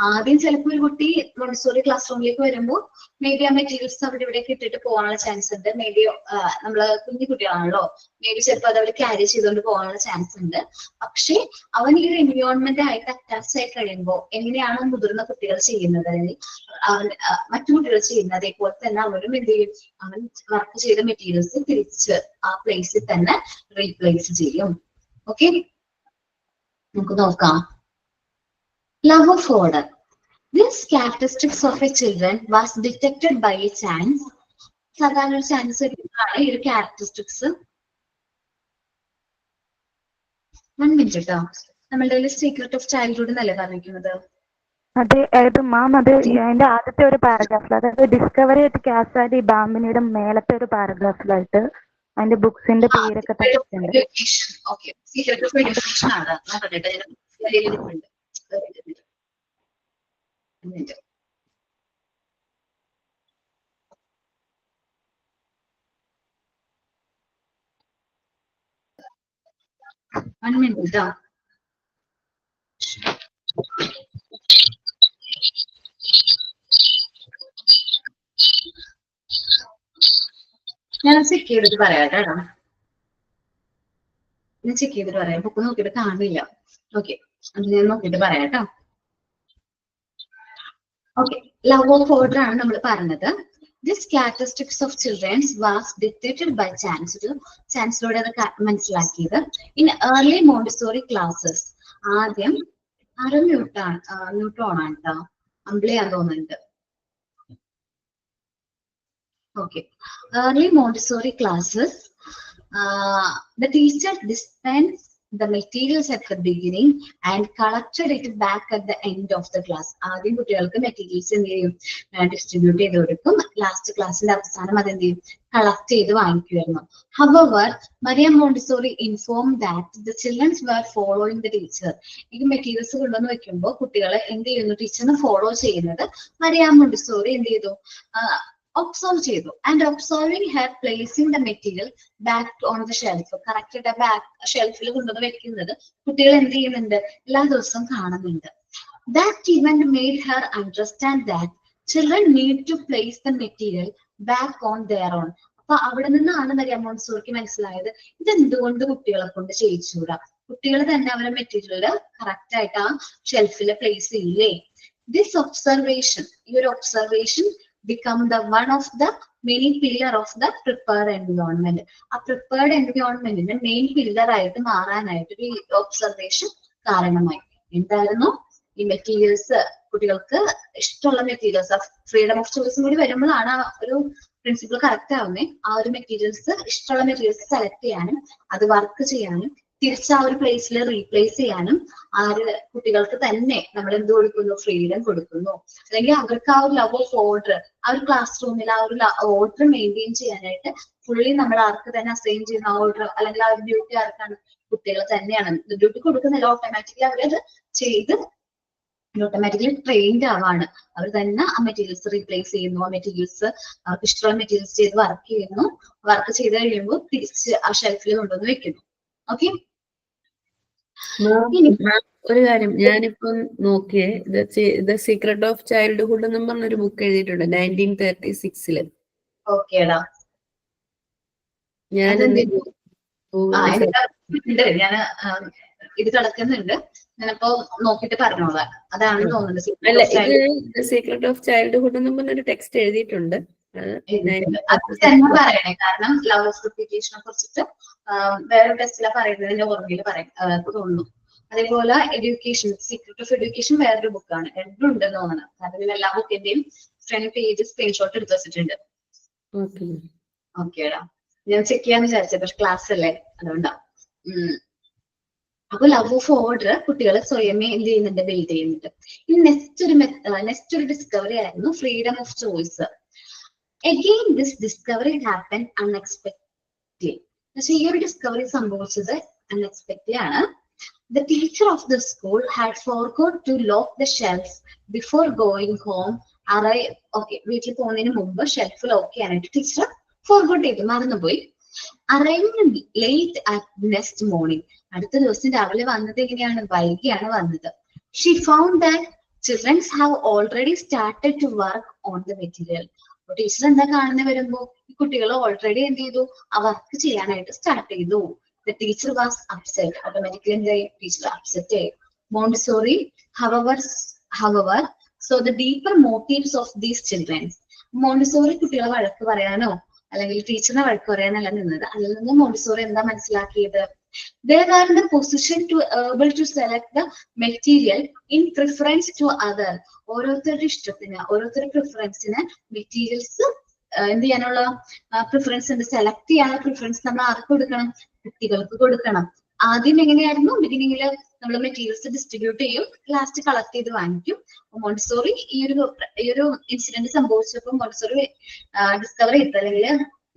[SPEAKER 1] ആദ്യം ചിലപ്പോൾ ഒരു കുട്ടി മോണ്ടിസോറി ക്ലാസ് റൂമിലേക്ക് വരുമ്പോൾ മേ ബി ആ മെറ്റീരിയൽസ് അവിടെ ഇവിടെ ഇട്ടിട്ട് പോകാനുള്ള ചാൻസ് ഉണ്ട്. മേ ബി നമ്മള് കുഞ്ഞു കുട്ടികളാണല്ലോ, മേ ബി ചിലപ്പോൾ അത് അവർ ക്യാരി ചെയ്തുകൊണ്ട് പോകാനുള്ള ചാൻസ് ഉണ്ട്. പക്ഷെ അവൻ ഈ ഒരു എൻവയോൺമെന്റ് ആയിട്ട് അറ്റാച്ച് ആയി കഴിയുമ്പോൾ എങ്ങനെയാണ് മുതിർന്ന കുട്ടികൾ ചെയ്യുന്നത്, അല്ലെങ്കിൽ മറ്റു കുട്ടികൾ ചെയ്യുന്നത്, അതേപോലെ തന്നെ അവരും എന്ത് ചെയ്യും? അവൻ വർക്ക് ചെയ്ത മെറ്റീരിയൽസ് തിരിച്ച് ആ പ്ലേസിൽ തന്നെ റീപ്ലേസ് ചെയ്യും. ഓക്കെ, നമുക്ക് നോക്കാം. Love of order. This characteristics of a children was detected by a chance. സാധാരണ ഒരു ചാൻസ് ആണ് ഈ ഒരു ക്യാരക്ടറിസ്റ്റിക്സ്. 1 മിനിറ്റ് കേട്ടോ. നമ്മളുടെ സീക്രട്ട് ഓഫ് ചൈൽഡ്ഹുഡ് എന്നല്ലേ പറഞ്ഞിരിക്കുന്നത്?
[SPEAKER 6] അതെ മാം, അത് അതിന്റെ ആദ്യത്തെ ഒരു പാരഗ്രാഫിൽ, അതായത് ഡിസ്കവറി ആയിട്ട് കാസാദി ബാബിനിയുടെ മേലത്തെ ഒരു പാരഗ്രാഫിലായിട്ട് അതിന്റെ ബുക്സിന്റെ പേരൊക്കെ തന്നിട്ടുണ്ട്.
[SPEAKER 1] സീക്രട്ട് ഓഫ് എഡ്യൂക്കേഷൻ ആണ്. One minute. ഞാൻ ചെക്ക് ചെയ്തിട്ട് പറയാം കേട്ടോ. ഞാൻ ചെക്ക് ചെയ്തിട്ട് പറയാം, ബുക്ക് നോക്കിയിട്ട് കാണില്ല. ഓക്കെ, അത് ഞാൻ നോക്കിയിട്ട് പറയാം കേട്ടോ. ഓക്കെ, ലവ് ഓഫ് ഓർഡർ ആണ് നമ്മൾ പറഞ്ഞത്. This characteristics of childrens was dictated by chancellor. ചാൻസലറുടെ അത് മനസ്സിലാക്കിയത് ഇൻ ഏർലി മോണ്ടിസോറി ക്ലാസ്സസ്. ആദ്യം ന്യൂട്രോൺ ആണ് കേട്ടോ, അമ്പിളിയാന്ന് തോന്നുന്നുണ്ട്. Okay, early Montessori classes, the teacher dispensed the materials at the beginning and collected it back at the end of the class. ആദ്യം കുട്ടികൾക്ക് മെറ്റീരിയൽസ് എന്ത് ചെയ്യും, ഡിസ്ട്രിബ്യൂട്ട് ചെയ്ത് കൊടുക്കും. ലാസ്റ്റ് ക്ലാസ്സിന്റെ അവസാനം അത് എന്ത് ചെയ്യും, കളക്ട് ചെയ്ത് വാങ്ങിക്കുമായിരുന്നു. However, Maria Montessori informed that the children were following the teacher. ഈ മെറ്റീരിയൽസ് കൊണ്ടുവന്ന് വെക്കുമ്പോൾ കുട്ടികളെ എന്ത് ചെയ്യുന്നു, ടീച്ചറിനെ ഫോളോ ചെയ്യുന്നത് മരിയ മോണ്ടിസോറി എന്ത് ചെയ്തു, ഒബ്സർവ് ചെയ്തു. And observing her placing the material back on the shelf. Correct back ഷെൽഫിൽ കൊണ്ടുവന്ന് വെക്കുന്നത് കുട്ടികൾ എന്ത് ചെയ്യുന്നുണ്ട്, എല്ലാ ദിവസവും കാണുന്നുണ്ട്. That event made her understand that children need to place the material back on there on. അപ്പൊ അവിടെ നിന്നാണ് മരിയ മോണ്ടിസോറിക്ക് മനസ്സിലായത് ഇതെന്തുകൊണ്ട് കുട്ടികളെ കൊണ്ട് ചെയ്യിച്ചൂടാ, കുട്ടികൾ തന്നെ അവരുടെ മെറ്റീരിയൽ കറക്റ്റ് ആയിട്ട് ആ ഷെൽഫിൽ പ്ലേസ് ചെയ്യില്ലേ. ദിസ് ഒബ്സർവേഷൻ, ഈ ഒരു observation become the one of the many pillar of the prepared environment. ആ prepared environmentന്റെ മെയിൻ പില്ലർ ആയിട്ട് മാറാനായിട്ട് ഈ ഒബ്സർവേഷൻ കാരണമായി. എന്തായിരുന്നു, ഈ മെറ്റീരിയൽസ് കുട്ടികൾക്ക് ഇഷ്ടമുള്ള മെറ്റീരിയൽസ്, ഫ്രീഡം ഓഫ് ചോയ്സും കൂടി വരുമ്പോഴാണ് ആ ഒരു പ്രിൻസിപ്പിൾ കറക്റ്റ് ആവുന്നത്. ആ ഒരു മെറ്റീരിയൽസ്, ഇഷ്ടമുള്ള മെറ്റീരിയൽസ് സെലക്ട് ചെയ്യാനും അത് വർക്ക് ചെയ്യാനും തിരിച്ച് ആ ഒരു പ്ലേസിൽ റീപ്ലേസ് ചെയ്യാനും കുട്ടികൾക്ക് തന്നെ നമ്മൾ എന്ത് കൊടുക്കുന്നു, ഫ്രീഡം കൊടുക്കുന്നു. അല്ലെങ്കിൽ അവർക്ക് ആ ഒരു ലവ് ഓഫ് ഓർഡർ, ആ ഒരു ക്ലാസ് റൂമിൽ ആ ഒരു ഓർഡർ മെയിൻറ്റെയിൻ ചെയ്യാനായിട്ട് ഫുള്ളി നമ്മൾ ആർക്ക് തന്നെ അസൈൻ ചെയ്യുന്ന ഓർഡർ അല്ലെങ്കിൽ ആ ഒരു ഡ്യൂട്ടി ആർക്കാണ്, കുട്ടികൾ തന്നെയാണ്. ഡ്യൂട്ടി കൊടുക്കുന്നില്ല, ഓട്ടോമാറ്റിക്കലി അവരത് ചെയ്ത് ഓട്ടോമാറ്റിക്കലി ട്രെയിൻഡ് ആവാണ്. അവർ തന്നെ ആ മെറ്റീരിയൽസ് റീപ്ലേസ് ചെയ്യുന്നു, ആ മെറ്റീരിയൽസ് അവർക്ക് ഇഷ്ടമുള്ള മെറ്റീരിയൽസ് ചെയ്ത് വർക്ക് ചെയ്യുന്നു. വർക്ക് ചെയ്ത് കഴിയുമ്പോൾ തിരിച്ച് ആ ഷെൽഫിൽ കൊണ്ടുവന്ന് വെക്കുന്നു. ഓക്കെ,
[SPEAKER 3] ഒരു കാര്യം ഞാനിപ്പം നോക്കിയേ, ദ സീക്രട്ട് ഓഫ് ചൈൽഡ്ഹുഡ് എന്നും പറഞ്ഞൊരു ബുക്ക് എഴുതിയിട്ടുണ്ട് 1936.
[SPEAKER 1] ഓക്കേടാ,
[SPEAKER 3] ഞാൻ
[SPEAKER 1] ഞാൻ ഇത് കിടക്കുന്നുണ്ട്, ഞാനിപ്പോ നോക്കിട്ട് പറഞ്ഞോളാം. അതാണ് തോന്നുന്നത്.
[SPEAKER 3] അല്ല, ഇത് സീക്രട്ട് ഓഫ് ചൈൽഡ്ഹുഡ് എന്നും പറഞ്ഞൊരു ടെക്സ്റ്റ് എഴുതിയിട്ടുണ്ട്.
[SPEAKER 1] പറയണേ, കാരണം ലവ് ഓഫ് റിപ്പീറ്റേഷനെ കുറിച്ചിട്ട് വേറെ ടെസ്റ്റിലാ പറയുന്നതിന്റെ ഓർമ്മയിൽ തോന്നുന്നു. അതേപോലെ എഡ്യൂക്കേഷൻ, സീക്രട്ട് ഓഫ് എഡ്യൂക്കേഷൻ വേറൊരു ബുക്കാണ്, രണ്ടും ഉണ്ടെന്ന് തോന്നണം. കാരണം എല്ലാ ബുക്കിന്റെയും ഫ്രണ്ട് പേജ് സ്ക്രീൻഷോട്ട് എടുത്ത് വെച്ചിട്ടുണ്ട്. ഓക്കേടാ, ഞാൻ ചെക്ക് ചെയ്യാന്ന് വിചാരിച്ചത്, പക്ഷെ ക്ലാസ് അല്ലേ, അതുകൊണ്ടാ. അപ്പൊ ലവ് ഓഫ് ഓർഡർ കുട്ടികളെ സ്വയമേ എന്ത് ചെയ്യുന്നുണ്ട്, ബിൽഡ് ചെയ്യുന്നുണ്ട്. ഇനി നെക്സ്റ്റ് ഒരു ഡിസ്കവറി ആയിരുന്നു freedom of choice. Again, this discovery happened unexpectedly. പക്ഷെ ഈ ഒരു ഡിസ്കവറി സംഭവിച്ചത് അൺഎക്സ്പെക്റ്റഡ് ആണ്. The teacher of the school had forgot to lock the shelves before going home. Okay, വീട്ടിൽ പോകുന്നതിന് മുമ്പ് ഷെൽഫ് ലോക്ക് ചെയ്യാനായിട്ട് ടീച്ചർ ഫോർഗോട്ട് ചെയ്തു, മറന്നുപോയി. Arriving late at next morning. അടുത്ത ദിവസം രാവിലെ വന്നത് എങ്ങനെയാണ്, വൈകിയാണ് വന്നത്. She found that children have already started to work on the material. Teacher എന്താ കാണുന്ന വരുമ്പോ ഈ കുട്ടികൾ ഓൾറെഡി എന്ത് ചെയ്തു, ആ വർക്ക് ചെയ്യാനായിട്ട് സ്റ്റാർട്ട് ചെയ്തു. The teacher was upset. Automatically എന്തായി, ടീച്ചർ അപ്സെറ്റ് ആയി. Montessori, however, so the deeper motives of these children. Montessori കുട്ടികളെ വഴക്ക് പറയാനോ അല്ലെങ്കിൽ ടീച്ചറിനെ വഴക്ക് പറയാനല്ല നിന്നത്. അതിൽ നിന്ന് മോണ്ടിസോറി എന്താ മനസ്സിലാക്കിയത്, they were in the position to able to select the material in preference to other. ഓരോരുത്തരുടെ ഇഷ്ടത്തിന്, ഓരോരുത്തരുടെ പ്രിഫറൻസിന് മെറ്റീരിയൽസ് എന്ത് ചെയ്യാനുള്ള പ്രിഫറൻസ് ഉണ്ട്, സെലക്ട് ചെയ്യാനുള്ള പ്രിഫറൻസ് നമ്മൾ ആർക്ക് കൊടുക്കണം, കുട്ടികൾക്ക് കൊടുക്കണം. ആദ്യം എങ്ങനെയായിരുന്നു, ബിഗിനിങ്ങിൽ നമ്മൾ മെറ്റീരിയൽസ് ഡിസ്ട്രിബ്യൂട്ട് ചെയ്യും, ലാസ്റ്റ് കളക്ട് ചെയ്ത് വാങ്ങിക്കും. മോണ്ടിസോറി ഈ ഒരു ഇൻസിഡന്റ് സംഭവിച്ചപ്പോൾ മോണ്ടിസോറി ഡിസ്കവർ ചെയ്തത് അല്ലെങ്കിൽ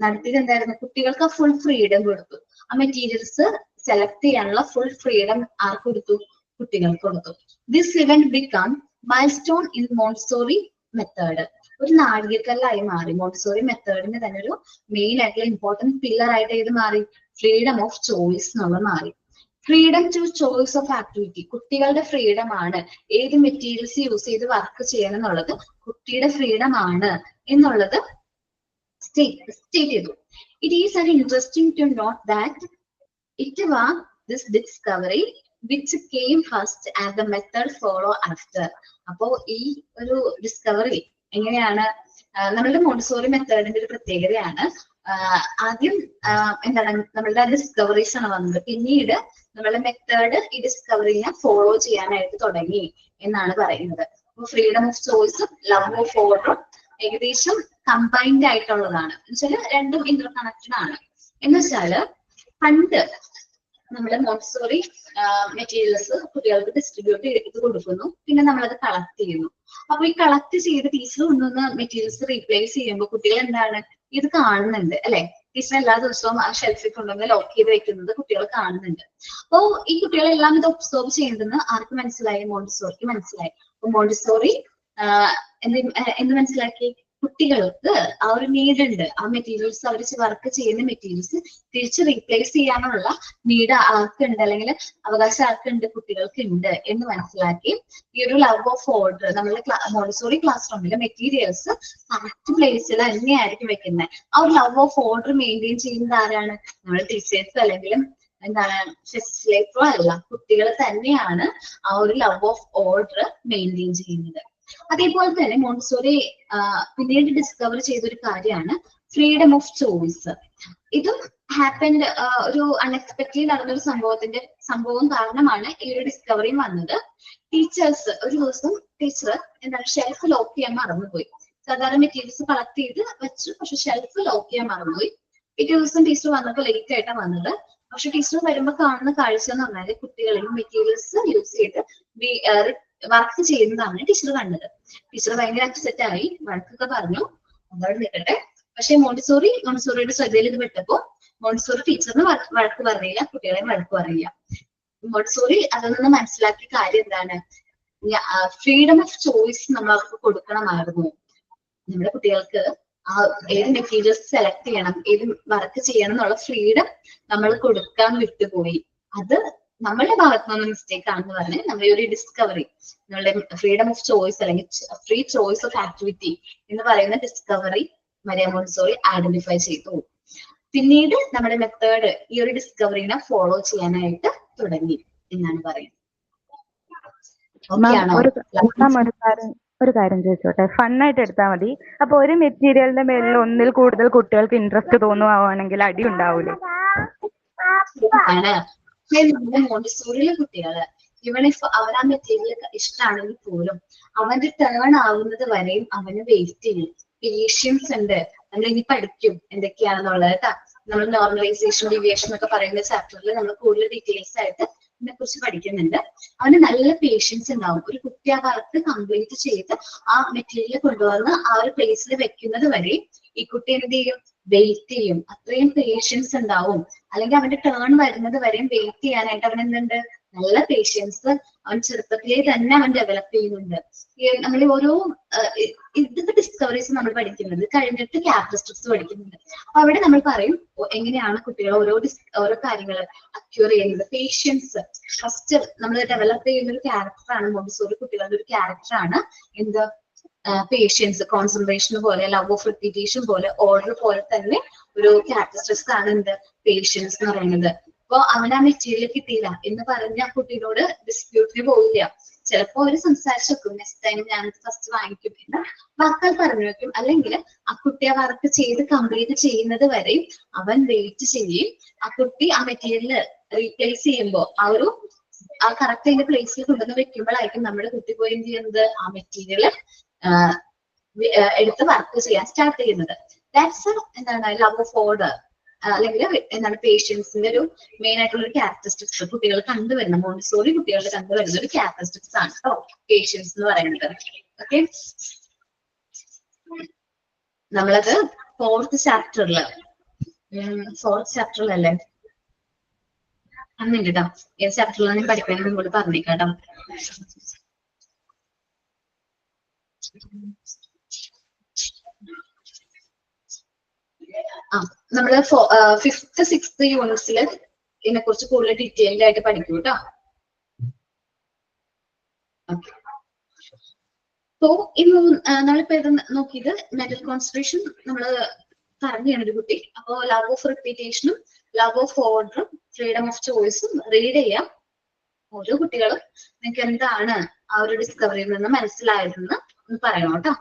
[SPEAKER 1] നടത്തിയത് എന്തായിരുന്നു, കുട്ടികൾക്ക് ആ ഫുൾ ഫ്രീഡം കൊടുത്തു. ആ മെറ്റീരിയൽസ് സെലക്ട് ചെയ്യാനുള്ള ഫുൾ ഫ്രീഡം ആർക്ക് കൊടുത്തു, കുട്ടികൾക്ക് കൊടുത്തു. This event become milestone in Montessori method. ഒരു നാഴികക്കല്ലായി മാറി. മോണ്ടിസോറി മെത്തേഡിന് തന്നെ ഒരു മെയിൻ ആയിട്ടുള്ള ഇമ്പോർട്ടന്റ് പില്ലർ ആയിട്ട് ഇത് മാറി, ഫ്രീഡം ഓഫ് ചോയ്സ് എന്നുള്ള മാറി. Freedom to choice of activity, കുട്ടികളുടെ ഫ്രീഡം ആണ് ഏത് മെറ്റീരിയൽസ് യൂസ് ചെയ്ത് വർക്ക് ചെയ്യണം എന്നുള്ളത് കുട്ടിയുടെ ഫ്രീഡം ആണ് എന്നുള്ളത് സ്റ്റേറ്റ് ചെയ്തു. It is an interesting to note that it was this discovery which came first and the method follow after. അപ്പോ ഈ ഒരു ഡിസ്കവറി എങ്ങനെയാണ് നമ്മളുടെ മോണ്ടിസോറി മെത്തേഡിന്റെ ഒരു പ്രത്യേകതയാണ്. ആദ്യം എന്താണ് നമ്മളുടെ ഡിസ്കവറീസ് ആണ് വന്നത്, പിന്നീട് നമ്മളുടെ മെത്തേഡ് ഈ ഡിസ്കവറിനെ ഫോളോ ചെയ്യാനായിട്ട് തുടങ്ങി എന്നാണ് പറയുന്നത്. അപ്പൊ ഫ്രീഡം ഓഫ് ചോയ്സും ലവ് ഓഫ് ഓർഡറും ഏകദേശം കമ്പൈൻഡ് ആയിട്ടുള്ളതാണ്. എന്നുവെച്ചാല് രണ്ടും ഇന്റർ കണക്റ്റഡ് ആണ്. എന്ന് വെച്ചാല് പണ്ട് നമ്മുടെ മോണ്ടിസോറി മെറ്റീരിയൽസ് കുട്ടികൾക്ക് ഡിസ്ട്രിബ്യൂട്ട് ചെയ്ത് കൊടുക്കുന്നു, പിന്നെ നമ്മളത് കളക്ട് ചെയ്യുന്നു. അപ്പൊ ഈ കളക്ട് ചെയ്ത് ടീച്ചർ കൊണ്ടുവന്ന മെറ്റീരിയൽസ് റീപ്ലേസ് ചെയ്യുമ്പോൾ കുട്ടികൾ എന്താണ് ഇത് കാണുന്നുണ്ട് അല്ലെ. ടീച്ചർ എല്ലാ ദിവസവും ആ ഷെൽഫിൽ കൊണ്ടുവന്ന് ലോക്ക് ചെയ്ത് വെക്കുന്നത് കുട്ടികൾ കാണുന്നുണ്ട്. അപ്പോ ഈ കുട്ടികളെല്ലാം ഇത് ഒബ്സർവ് ചെയ്യുന്നതെന്ന് ആർക്ക് മനസ്സിലായി? മോണ്ടിസോറിക്ക് മനസ്സിലായി. അപ്പൊ മോണ്ടിസോറി എന്ത് മനസ്സിലാക്കി? കുട്ടികൾക്ക് ആ ഒരു നീഡ് ഉണ്ട്, ആ മെറ്റീരിയൽസ് അവർ വർക്ക് ചെയ്യുന്ന മെറ്റീരിയൽസ് തിരിച്ച് റീപ്ലേസ് ചെയ്യാനുള്ള നീഡ് ആർക്കുണ്ട്, അല്ലെങ്കിൽ അവകാശം ആർക്കുണ്ട്? കുട്ടികൾക്ക് ഉണ്ട് എന്ന് മനസ്സിലാക്കി ഈ ഒരു ലവ് ഓഫ് ഓർഡർ നമ്മുടെ മോണ്ടിസോറി ക്ലാസ് റൂമിലെ മെറ്റീരിയൽസ് കറക്റ്റ് പ്ലേസിൽ തന്നെയായിരിക്കും വെക്കുന്നത്. ആ ഒരു ലവ് ഓഫ് ഓർഡർ മെയിൻറ്റെയിൻ ചെയ്യുന്നത് ആരാണ്? നമ്മുടെ ടീച്ചേഴ്സ് അല്ലെങ്കിലും എന്താണ് ഫെസിലിറ്റേറ്ററോ അല്ല, കുട്ടികൾ തന്നെയാണ് ആ ഒരു ലവ് ഓഫ് ഓർഡർ മെയിൻറ്റെയിൻ ചെയ്യുന്നത്. അതേപോലെ തന്നെ മോണ്ടിസോറി പിന്നീട് ഡിസ്കവർ ചെയ്തൊരു കാര്യമാണ് ഫ്രീഡം ഓഫ് ചോയ്സ്. ഇതും ഹാപ്പൻഡ് ഒരു അൺഎക്സ്പെക്ടഡ് നടന്നൊരു സംഭവം കാരണമാണ് ഈ ഒരു ഡിസ്കവറിയും വന്നത്. ടീച്ചേഴ്സ് ഒരു ദിവസം ടീച്ചർ എന്താണ് ഷെൽഫ് ലോക്ക് ചെയ്യാൻ മറന്നുപോയി. സാധാരണ മെറ്റീരിയൽസ് കളക്ട് ചെയ്ത് വെച്ചു, പക്ഷെ ഷെൽഫ് ലോക്ക് ചെയ്യാൻ മറന്നുപോയി. പിറ്റേ ദിവസം ടീച്ചർ വന്നപ്പോൾ ലേറ്റ് ആയിട്ടാണ് വന്നത്. പക്ഷെ ടീച്ചർ വരുമ്പോൾ കാണുന്ന കാഴ്ച എന്ന് പറഞ്ഞാൽ കുട്ടികളിൽ മെറ്റീരിയൽസ് യൂസ് ചെയ്ത് വർക്ക് ചെയ്യുന്നതാണ് ടീച്ചർ കണ്ടത്. ടീച്ചർ ഭയങ്കര അപ്സെറ്റ് ആയി, വഴക്കൊക്കെ പറഞ്ഞു, അതവിടെ നിൽക്കട്ടെ. പക്ഷെ മോണ്ടിസോറിയുടെ ശ്രദ്ധയിൽ ഇത് വിട്ടപ്പോ മോണ്ടിസോറി ടീച്ചറിന് വഴക്ക് പറഞ്ഞില്ല, കുട്ടികളെ വഴക്ക് പറയില്ല. മോണ്ടിസോറി അതിൽ നിന്ന് മനസ്സിലാക്കിയ കാര്യം എന്താണ്? ഫ്രീഡം ഓഫ് ചോയ്സ് നമ്മൾ അവർക്ക് കൊടുക്കണമായിരുന്നു. നമ്മുടെ കുട്ടികൾക്ക് ഏത് മെറ്റീരിയൽസ് സെലക്ട് ചെയ്യണം, ഏത് വർക്ക് ചെയ്യണം എന്നുള്ള ഫ്രീഡം നമ്മൾ കൊടുക്കാൻ വിട്ടുപോയി. അത് നമ്മളുടെ ഭാഗത്ത് നിന്ന് മിസ്റ്റേക്ക് ആണെന്ന് പറഞ്ഞ് നമ്മൾ ഈ ഒരു ഡിസ്കവറി, നമ്മളുടെ ഫ്രീഡം ഓഫ് ചോയ്സ് അല്ലെങ്കിൽ ഫ്രീ ചോയ്സ് ഓഫ് ആക്ടിവിറ്റി എന്ന് പറയുന്ന ഡിസ്കവറി മരിയ മോണ്ടിസോറി ഐഡന്റിഫൈ ചെയ്തു. പിന്നീട് നമ്മുടെ മെത്തേഡ് ഈ ഒരു ഡിസ്കവറിനെ ഫോളോ ചെയ്യാനായിട്ട് തുടങ്ങി എന്നാണ് പറയുന്നത്.
[SPEAKER 6] ഒരു കാര്യം ചോദിച്ചോട്ടെ, ഫണ്ണായിട്ട് എടുത്താൽ മതി. അപ്പൊ ഒരു മെറ്റീരിയലിന്റെ മേലിൽ ഒന്നിൽ കൂടുതൽ കുട്ടികൾക്ക് ഇൻട്രസ്റ്റ് തോന്നുവാണെങ്കിൽ അടി ഉണ്ടാവൂലേ?
[SPEAKER 1] നമ്മുടെ മോണ്ടിസോറിയിലെ കുട്ടികള് ഇവന് അവർ ആ മെറ്റീരിയൽ ഇഷ്ടമാണെങ്കിൽ പോലും അവന്റെ ടേൺ ആവുന്നത് വരെയും അവന് വെയിറ്റ് ചെയ്യും. പേഷ്യൻസ് ഉണ്ട്, നമ്മൾ ഇനി പഠിക്കും എന്തൊക്കെയാണെന്നുള്ളത് കേട്ടാ. നമ്മൾ നോർമലൈസേഷൻ ഡീവിയേഷൻ എന്നൊക്കെ പറയുന്ന ചാപ്റ്ററിൽ നമ്മൾ കൂടുതൽ ഡീറ്റെയിൽസ് ആയിട്ട് ഇതിനെ കുറിച്ച് പഠിക്കുന്നുണ്ട്. അവന് നല്ല പേഷ്യൻസ് ഉണ്ടാവും. ഒരു കുട്ടി ആ വർക്ക് കംപ്ലീറ്റ് ചെയ്ത് ആ മെറ്റീരിയൽ കൊണ്ടുവന്ന് ആ ഒരു പ്ലേസിൽ വെക്കുന്നത് വരെ ഈ കുട്ടി എന്ത് ചെയ്യും? വെയിറ്റ് ചെയ്യും. അത്രയും പേഷ്യൻസ് ഉണ്ടാവും. അല്ലെങ്കിൽ അവന്റെ ടേൺ വരുന്നത് വരെയും വെയിറ്റ് ചെയ്യാനായിട്ട് അവൻ എന്തുണ്ട്? നല്ല പേഷ്യൻസ് അവൻ ചെറുപ്പത്തിലേ തന്നെ അവൻ ഡെവലപ്പ് ചെയ്യുന്നുണ്ട്. നമ്മൾ ഓരോ ഇതൊക്കെ ഡിസ്കവറീസ് നമ്മൾ പഠിക്കുന്നത് കഴിഞ്ഞിട്ട് ക്യാരക്ടറിസ്റ്റിക്സ് പഠിക്കുന്നുണ്ട്. അപ്പൊ അവിടെ നമ്മൾ പറയും എങ്ങനെയാണ് കുട്ടികൾ ഓരോ കാര്യങ്ങൾ അക്യൂർ ചെയ്യുന്നത്. പേഷ്യൻസ് ഫസ്റ്റ് നമ്മൾ ഡെവലപ്പ് ചെയ്യുന്ന ഒരു ക്യാരക്ടറാണ് മോണ്ടിസോറി കുട്ടികളുടെ ഒരു ക്യാരക്ടറാണ് എന്ത്? പേഷ്യൻസ്, കോൺസെൻട്രേഷൻ പോലെ, ലവ് ഓഫ് റിപ്പീറ്റേഷൻ പോലെ, ഓർഡർ പോലെ തന്നെ ഒരു ക്യാരക്ടറിസ്റ്റിക്സ് ആണ് എന്ത്? പേഷ്യൻസ് എന്ന് പറയുന്നത്. അപ്പൊ അവൻ ആ മെറ്റീരിയൽ കിട്ടിയില്ല എന്ന് പറഞ്ഞ ആ കുട്ടിയോട് ഡിസ്പ്യൂട്ടിന് പോവില്ല. ചിലപ്പോ അവര് സംസാരിച്ചു വെക്കും, നെക്സ്റ്റ് ടൈം ഞാൻ ഫസ്റ്റ് വാങ്ങിക്കും എന്ന് വാക്കാൽ പറഞ്ഞു വെക്കും. അല്ലെങ്കിൽ ആ കുട്ടി ആ വർക്ക് ചെയ്ത് കംപ്ലീറ്റ് ചെയ്യുന്നത് വരെയും അവൻ വെയിറ്റ് ചെയ്യും. ആ കുട്ടി ആ മെറ്റീരിയൽ റീപ്ലേസ് ചെയ്യുമ്പോൾ ആ കറക്റ്റ് അതിന്റെ പ്ലേസിൽ കൊണ്ടുവന്ന് വെക്കുമ്പോഴായിരിക്കും നമ്മുടെ കുട്ടി പോയി എന്ത് ചെയ്യുന്നത്? ആ മെറ്റീരിയൽ എടുത്ത് വർക്ക് ചെയ്യാൻ സ്റ്റാർട്ട് ചെയ്യുന്നത്. ദാറ്റ്സ് എന്താണ്? ലവ് ഓഫ് ഓർഡർ അല്ലെങ്കിൽ എന്താണ് പേഷ്യൻസിന്റെ ഒരു മെയിൻ ആയിട്ടുള്ള ഒരു ക്യാരക്ടറിസ്റ്റിക്സ് കുട്ടികൾ കണ്ടുവരുന്ന മോണ്ടിസോറി കുട്ടികളുടെ കണ്ടുവരുന്ന ഒരു ക്യാരക്ടറിസ്റ്റിക്സ് ആണ് കേട്ടോ പേഷ്യൻസ് എന്ന് പറയുന്നത്. ഓക്കെ, നമ്മളത് ഫോർത്ത് ചാപ്റ്ററിലല്ലേ അന്നുണ്ട് കേട്ടോ. ഏത് ചാപ്റ്ററിലാണ് ഞാൻ പഠിക്കുന്നത് കൂടി പറഞ്ഞേക്കാട്ടോ. നമ്മള് 5th 6th യൂണിറ്റ്സിൽ ഇതിനെ കുറിച്ച് കൂടുതൽ ഡീറ്റെയിൽഡ് ആയിട്ട് പഠിക്കും കേട്ടോ. ഓക്കെ, സോ ഇന്ന് നമ്മളിപ്പോ ഇത് നോക്കിയത് മെന്റൽ കോൺസെൻട്രേഷൻ നമ്മള് പറഞ്ഞാണ് ഒരു കുട്ടി. അപ്പോ ലവ് ഓഫ് റിപ്പീറ്റേഷനും ലവ് ഓഫ് ഓർഡറും ഫ്രീഡം ഓഫ് ചോയ്സും റീഡ് ചെയ്യാം. ഓരോ കുട്ടികളും നിങ്ങൾക്ക് എന്താണ് ആ ഒരു ഡിസ്കവറിയിൽ നിന്ന് മനസ്സിലായതെന്ന് ഒന്ന് പറയണം കേട്ടോ.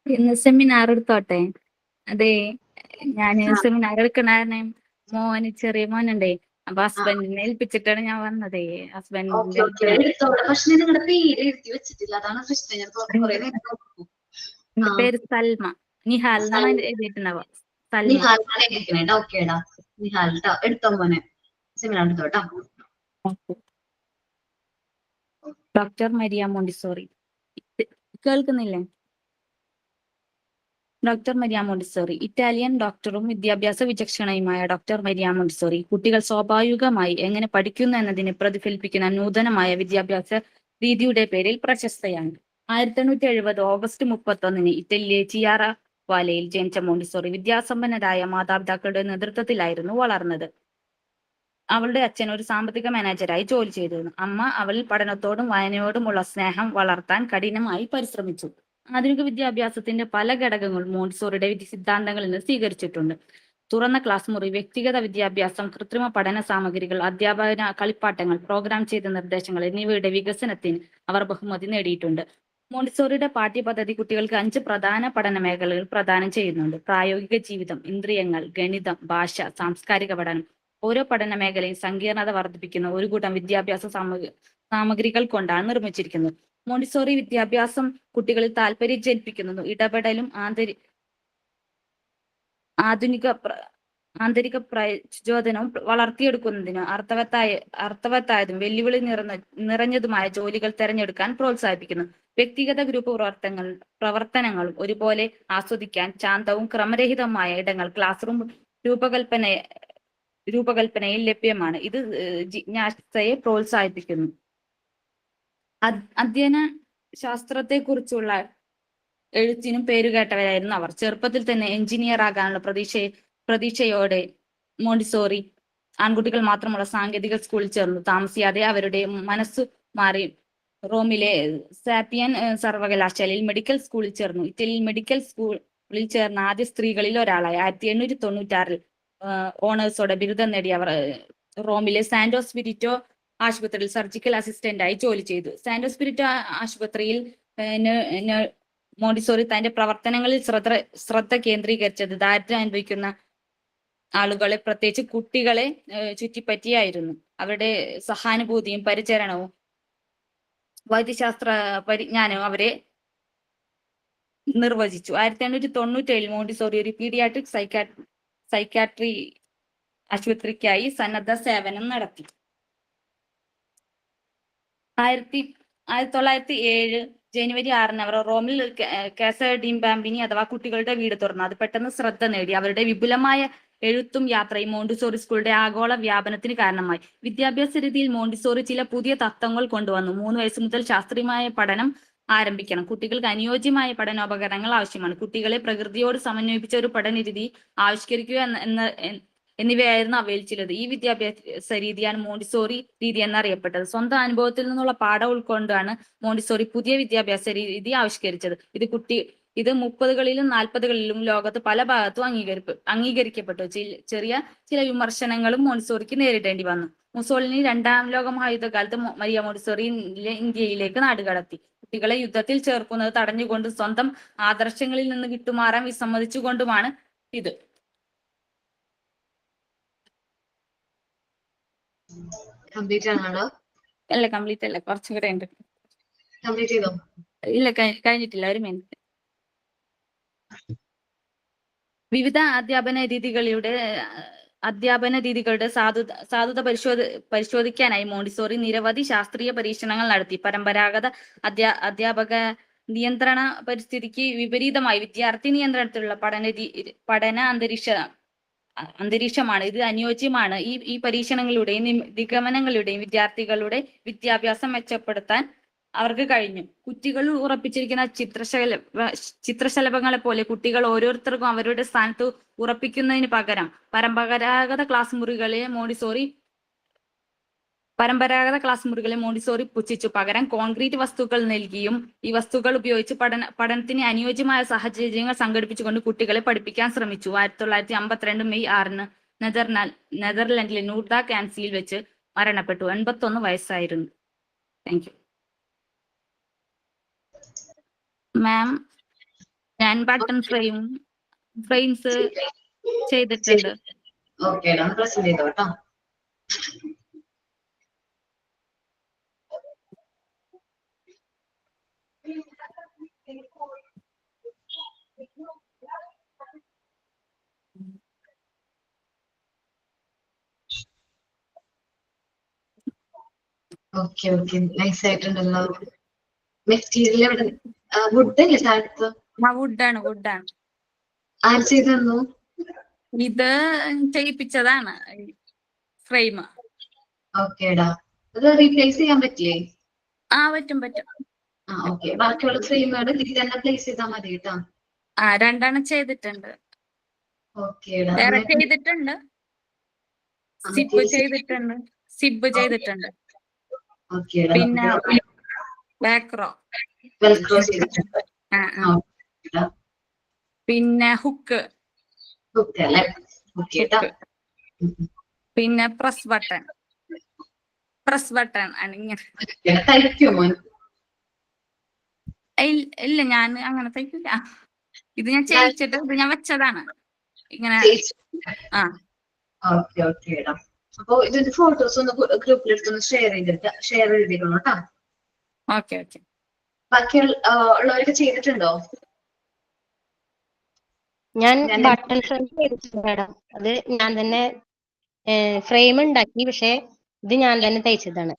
[SPEAKER 7] ഇന്ന് സെമിനാർ എടുത്തോട്ടെ? അതെ, ഞാന് സെമിനാർ എടുക്കണ ചെറിയ മോനുണ്ടേ. അപ്പൊ ഹസ്ബൻഡിനെ ഏൽപ്പിച്ചിട്ടാണ് ഞാൻ വന്നതേ. ഹസ്ബൻഡിന്റെ
[SPEAKER 1] പക്ഷെ നിങ്ങളുടെ പേര് എഴുതി വെച്ചിട്ടില്ല, അതാണ് പ്രശ്നം. ഞാൻ കുറെ നേരം നോക്കും.
[SPEAKER 7] എന്റെ പേര് സൽമ. നിഹാൽ എന്നാണ് എഴുതിയിട്ടുണ്ടാവുക. സൽമ.
[SPEAKER 1] നിഹാൽ എഴുതിക്കണേട്ടാ. ഓക്കേടാ നിഹാൽ ട്ടോ. എടുത്തോ മോനെ, സെമിനാർ എടുത്തോട്ടോ.
[SPEAKER 7] Doctor Maria Montessori. കേൾക്കുന്നില്ലേ? ഡോക്ടർ മരിയ മോണ്ടിസോറി ഇറ്റാലിയൻ ഡോക്ടറും വിദ്യാഭ്യാസ വിചക്ഷണയുമായ ഡോക്ടർ മരിയ മോണ്ടിസോറി കുട്ടികൾ സ്വാഭാവികമായി എങ്ങനെ പഠിക്കുന്നു എന്നതിനെ പ്രതിഫലിപ്പിക്കുന്ന നൂതനമായ വിദ്യാഭ്യാസ രീതിയുടെ പേരിൽ പ്രശസ്തയാണ്. 1870 ഓഗസ്റ്റ് 31 ഇറ്റലിയിലെ ചിയാറ വാലയിൽ ജനിച്ച മോണ്ടിസോറി വിദ്യാസമ്പന്നരായ മാതാപിതാക്കളുടെ നേതൃത്വത്തിലായിരുന്നു വളർന്നത്. അവളുടെ അച്ഛൻ ഒരു സാമ്പത്തിക മാനേജരായി ജോലി ചെയ്തിരുന്നു. അമ്മ അവളിൽ പഠനത്തോടും വായനയോടുമുള്ള സ്നേഹം വളർത്താൻ കഠിനമായി പരിശ്രമിച്ചു. ആധുനിക വിദ്യാഭ്യാസത്തിന്റെ പല ഘടകങ്ങളും മോണ്ടിസോറിയുടെ സിദ്ധാന്തങ്ങളിൽ നിന്ന് സ്വീകരിച്ചിട്ടുണ്ട്. തുറന്ന ക്ലാസ് മുറി, വ്യക്തിഗത വിദ്യാഭ്യാസം, കൃത്രിമ പഠന സാമഗ്രികൾ, അധ്യാപന കളിപ്പാട്ടങ്ങൾ, പ്രോഗ്രാം ചെയ്ത നിർദ്ദേശങ്ങൾ എന്നിവയുടെ വികസനത്തിന് അവർ ബഹുമതി നേടിയിട്ടുണ്ട്. മോണ്ടിസോറിയുടെ പാഠ്യപദ്ധതി കുട്ടികൾക്ക് 5 പ്രധാന പഠന മേഖലകൾ പ്രദാനം ചെയ്യുന്നുണ്ട്. പ്രായോഗിക ജീവിതം, ഇന്ദ്രിയങ്ങൾ, ഗണിതം, ഭാഷ, സാംസ്കാരിക പഠനം. ഓരോ പഠന മേഖലയും സങ്കീർണത വർദ്ധിപ്പിക്കുന്ന ഒരു കൂട്ടം വിദ്യാഭ്യാസ സാമഗ്രികൾ കൊണ്ടാണ് നിർമ്മിച്ചിരിക്കുന്നത്. മോണ്ടിസോറി വിദ്യാഭ്യാസം കുട്ടികളിൽ താല്പര്യം ജനിപ്പിക്കുന്നതും ഇടപെടലും ആന്തരിക പ്രചോദനവും വളർത്തിയെടുക്കുന്നതിനും അർത്ഥവത്തായതും വെല്ലുവിളി നിറഞ്ഞതുമായ ജോലികൾ തിരഞ്ഞെടുക്കാൻ പ്രോത്സാഹിപ്പിക്കുന്നു. വ്യക്തിഗത ഗ്രൂപ്പ് പ്രവർത്തനങ്ങളും ഒരുപോലെ ആസ്വദിക്കാൻ ശാന്തവും ക്രമരഹിതമായ ഇടങ്ങൾ ക്ലാസ് റൂം രൂപകൽപ്പനയിൽ ലഭ്യമാണ്. ഇത് ജിജ്ഞാസയെ പ്രോത്സാഹിപ്പിക്കുന്നു. അധ്യയന ശാസ്ത്രത്തെക്കുറിച്ചുള്ള എഴുത്തിനും പേരുകേട്ടവരായിരുന്നു അവർ. ചെറുപ്പത്തിൽ തന്നെ എഞ്ചിനീയർ ആകാനുള്ള പ്രതീക്ഷയോടെ മോണ്ടിസോറി ആൺകുട്ടികൾ മാത്രമുള്ള സാങ്കേതിക സ്കൂളിൽ ചേർന്നു. താമസിയാതെ അവരുടെ മനസ്സു മാറി റോമിലെ സാപ്പിയൻ സർവകലാശാലയിൽ മെഡിക്കൽ സ്കൂളിൽ ചേർന്നു. ഇറ്റലിയിൽ മെഡിക്കൽ സ്കൂളിൽ ചേർന്ന ആദ്യ സ്ത്രീകളിൽ ഒരാളായി. 1896 ഓണേഴ്സോടെ ബിരുദം നേടി അവർ റോമിലെ സാന്റോ സ്പിരിറ്റോ ആശുപത്രിയിൽ സർജിക്കൽ അസിസ്റ്റന്റായി ജോലി ചെയ്തു. സാന്റോ സ്പിരിറ്റോ ആശുപത്രിയിൽ മോണ്ടിസോറി തന്റെ പ്രവർത്തനങ്ങളിൽ ശ്രദ്ധ കേന്ദ്രീകരിച്ചത് ദാരിദ്ര്യം അനുഭവിക്കുന്ന ആളുകളെ, പ്രത്യേകിച്ച് കുട്ടികളെ ചുറ്റിപ്പറ്റിയായിരുന്നു. അവരുടെ സഹാനുഭൂതിയും പരിചരണവും വൈദ്യശാസ്ത്ര പരിജ്ഞാനവും അവരെ നിർവചിച്ചു. 1897 മോണ്ടിസോറി ഒരു പീഡിയാട്രിക് സൈക്കാട്രി ആശുപത്രിക്കായി സന്നദ്ധ സേവനം നടത്തി. 1907 ജനുവരി 6 അവർ റോമിൽ കാസ ഡി ബാംബിനി അഥവാ കുട്ടികളുടെ വീട് തുറന്നു. അത് പെട്ടെന്ന് ശ്രദ്ധ നേടി. അവരുടെ വിപുലമായ എഴുത്തും യാത്രയും മോണ്ടിസോറി സ്കൂളുടെ ആഗോള വ്യാപനത്തിന് കാരണമായി. വിദ്യാഭ്യാസ രീതിയിൽ മോണ്ടിസോറി ചില പുതിയ തത്വങ്ങൾ കൊണ്ടുവന്നു. 3 വയസ്സ് മുതൽ ശാസ്ത്രീയമായ പഠനം ആരംഭിക്കണം. കുട്ടികൾക്ക് അനുയോജ്യമായ പഠനോപകരണങ്ങൾ ആവശ്യമാണ്. കുട്ടികളെ പ്രകൃതിയോട് സമന്വയിപ്പിച്ച ഒരു പഠനരീതി ആവിഷ്കരിക്കുക എന്നിവയായിരുന്നു അവയിൽ ചിലത്. ഈ വിദ്യാഭ്യാസ രീതിയാണ് മോണ്ടിസോറി രീതി എന്നറിയപ്പെട്ടത്. സ്വന്തം അനുഭവത്തിൽ നിന്നുള്ള പാഠം ഉൾക്കൊണ്ടാണ് മോണ്ടിസോറി പുതിയ വിദ്യാഭ്യാസ രീതി ആവിഷ്കരിച്ചത്. ഇത് 30കളിലും 40കളിലും ലോകത്ത് പല ഭാഗത്തും അംഗീകരിക്കപ്പെട്ടു. ചില വിമർശനങ്ങളും മോണ്ടിസോറിക്ക് നേരിടേണ്ടി വന്നു. മുസോളിനി 2ാം ലോക മഹായുദ്ധകാലത്ത് മരിയ മോണ്ടിസോറി ഇന്ത്യയിലേക്ക് നാടുകടത്തി. കുട്ടികളെ യുദ്ധത്തിൽ ചേർക്കുന്നത് തടഞ്ഞുകൊണ്ട് സ്വന്തം ആദർശങ്ങളിൽ നിന്ന് വിട്ടുമാറാൻ വിസമ്മതിച്ചുകൊണ്ടുമാണ് ഇത്.
[SPEAKER 1] കംപ്ലീറ്റ് ആണോ?
[SPEAKER 7] അല്ല, കംപ്ലീറ്റ് അല്ല, കുറച്ചും കൂടെ ഉണ്ട്.
[SPEAKER 1] കംപ്ലീറ്റ് ചെയ്തോ?
[SPEAKER 7] ഇല്ല, കഴിഞ്ഞിട്ടില്ല, ഒരു മിനിറ്റ്. വിവിധ അധ്യാപന രീതികളുടെ സാധുത പരിശോധിക്കാനായി മോണ്ടിസോറി നിരവധി ശാസ്ത്രീയ പരീക്ഷണങ്ങൾ നടത്തി. പരമ്പരാഗത അധ്യാപക നിയന്ത്രണ പരിസ്ഥിതിക്ക് വിപരീതമായി വിദ്യാർത്ഥി നിയന്ത്രണത്തിലുള്ള പഠന അന്തരീക്ഷമാണ് ഇത് അനുയോജ്യമാണ്. ഈ പരീക്ഷണങ്ങളുടെയും നിഗമനങ്ങളുടെയും വിദ്യാർത്ഥികളുടെ വിദ്യാഭ്യാസം മെച്ചപ്പെടുത്താൻ അവർക്ക് കഴിഞ്ഞു. കുറ്റികളിൽ ഉറപ്പിച്ചിരിക്കുന്ന ചിത്രശലഭങ്ങളെ പോലെ കുട്ടികൾ ഓരോരുത്തർക്കും അവരുടെ സ്ഥാനത്ത് ഉറപ്പിക്കുന്നതിന് പകരം പരമ്പരാഗത ക്ലാസ് മുറികളെ മോണ്ടിസോറി പുച്ഛിച്ചു. പകരം കോൺക്രീറ്റ് വസ്തുക്കൾ നൽകിയും ഈ വസ്തുക്കൾ ഉപയോഗിച്ച് പഠനത്തിന് അനുയോജ്യമായ സാഹചര്യങ്ങൾ സംഘടിപ്പിച്ചുകൊണ്ട് കുട്ടികളെ പഠിപ്പിക്കാൻ ശ്രമിച്ചു. 1952 മെയ് 6 നെതർലൻഡിലെ നൂർദ കാൻസിയിൽ വെച്ച് മരണപ്പെട്ടു. 81 വയസ്സായിരുന്നു. Thank you ma'am. ഞാൻ ബട്ടൺ ഫ്രെയിംസ് ചെയ്തിട്ടുണ്ട്.
[SPEAKER 1] ഓക്കെ, പ്രസന്റ് ചെയ്തോ കേട്ടോ. ഓക്കെ ഓക്കെ, നൈസ് ആയിട്ടുണ്ടല്ലോ. മെറ്റീരിയൽ എവിടെ? വുഡ് അല്ലേ താഴത്ത്?
[SPEAKER 7] വുഡാണ്.
[SPEAKER 1] ആര് ചെയ്തു തന്നു?
[SPEAKER 7] ഇത് ചെയ്യിപ്പിച്ചതാണ് ഫ്രെയിം.
[SPEAKER 1] ഓക്കേടാ, അത് റീപ്ലേസ് ചെയ്യാൻ പറ്റില്ലേ?
[SPEAKER 7] പറ്റും.
[SPEAKER 1] ഓക്കെ, ബാക്കിയുള്ള ഫ്രെയിമുകൾ ഇതിൽ തന്നെ പ്ലേസ് ചെയ്താൽ മതി കേട്ടോ.
[SPEAKER 7] 2 ചെയ്തിട്ടുണ്ട്.
[SPEAKER 1] ഓക്കേടാ,
[SPEAKER 7] വേറെ ചെയ്തിട്ടുണ്ട്. സിബ് ചെയ്തിട്ടുണ്ട്.
[SPEAKER 1] ഓക്കേടാ,
[SPEAKER 7] പിന്നെ ബാക്ക്റോ
[SPEAKER 1] ചെയ്തിട്ടുണ്ട്.
[SPEAKER 7] പിന്നെ ഹുക്ക്
[SPEAKER 1] അല്ലേ? ഓക്കേടാ.
[SPEAKER 7] പിന്നെ പ്രസ് ബട്ടൺ ആണ് ഇങ്ങനെ.
[SPEAKER 1] തയ്ക്കുമോ?
[SPEAKER 7] ഇല്ല, ഞാൻ അങ്ങനെ തയ്ക്കില്ല. ഇത് ഞാൻ ചെയ്യിച്ചിട്ട് ഇത് ഞാൻ വെച്ചതാണ് ഇങ്ങനെ.
[SPEAKER 1] ഓക്കെ ഓക്കേടാ. അപ്പൊ ഇതിന്റെ ഫോട്ടോസ് ഒന്ന് ഗ്രൂപ്പിൽ എടുത്തൊന്ന് ഷെയർ ചെയ്തിരിക്കണം കേട്ടോ.
[SPEAKER 7] ഓക്കെ.
[SPEAKER 1] ബാക്കി ഉള്ളവരൊക്കെ ചെയ്തിട്ടുണ്ടോ?
[SPEAKER 8] ഞാൻ ബട്ടൺ ഫ്രെയിം ചെയ്തിട്ടുണ്ട് മാഡം. അത് ഞാൻ തന്നെ ഫ്രെയിം ഉണ്ടാക്കി, പക്ഷെ ഇത് ഞാൻ തന്നെ തയ്ച്ചതാണ്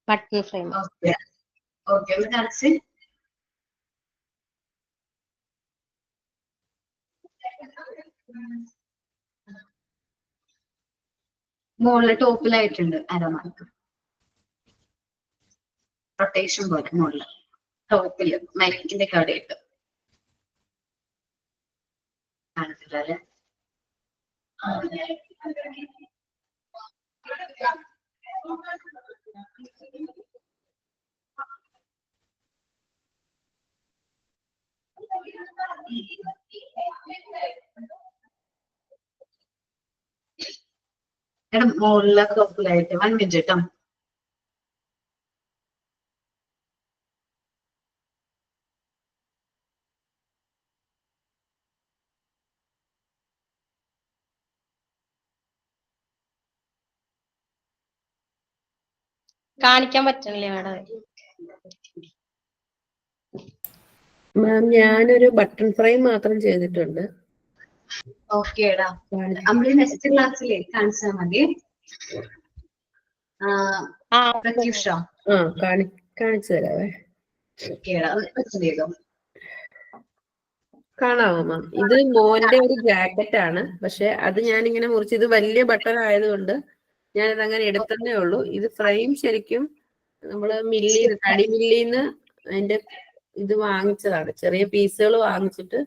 [SPEAKER 8] ബട്ടൺ ഫ്രെയിം.
[SPEAKER 1] ഓക്കെ, ഒന്ന് കാണിച്ച്. മുകളില് ടോപ്പിലായിട്ടുണ്ട് അരമാർക്ക് റൊട്ടേഷൻ പോലെ. മുകളില് ടോപ്പില് മൈക്കിന്റെ ഒക്കെ അവിടെ ഇട്ട് കാണിച്ചിട്ടല്ലേ? എടാ, മുകളിലെ ടോപ്പിലായിട്ട് 1 മിനിറ്റ് കേട്ടോ.
[SPEAKER 8] കാണിക്കാൻ പറ്റണില്ലേ മാഡം?
[SPEAKER 3] മാം, ഞാനൊരു ബട്ടൺ ഫ്രെയിം മാത്രം ചെയ്തിട്ടുണ്ട്.
[SPEAKER 1] ഓക്കേടാ, നമ്മള് നെക്സ്റ്റ് ക്ലാസ്സിലെ കാണിച്ചാൽ മതി. പ്രത്യുഷ
[SPEAKER 3] കാണിച്ചു തരാവേ.
[SPEAKER 1] ഓക്കേടാ, ചെയ്തോ.
[SPEAKER 3] കാണാമോ മാം? ഇത് മോന്റെ ഒരു ജാക്കറ്റ് ആണ്, പക്ഷെ അത് ഞാനിങ്ങനെ മുറിച്ച്, ഇത് വലിയ ബട്ടൺ ആയതുകൊണ്ട് ഞാനിത് അങ്ങനെ എടുത്തതേ ഉള്ളൂ. ഇത് ഫ്രെയിം ശരിക്കും നമ്മള് തടി മില്ലിന്ന് അതിന്റെ ഇത് വാങ്ങിച്ചതാണ്. ചെറിയ പീസുകൾ വാങ്ങിച്ചിട്ട്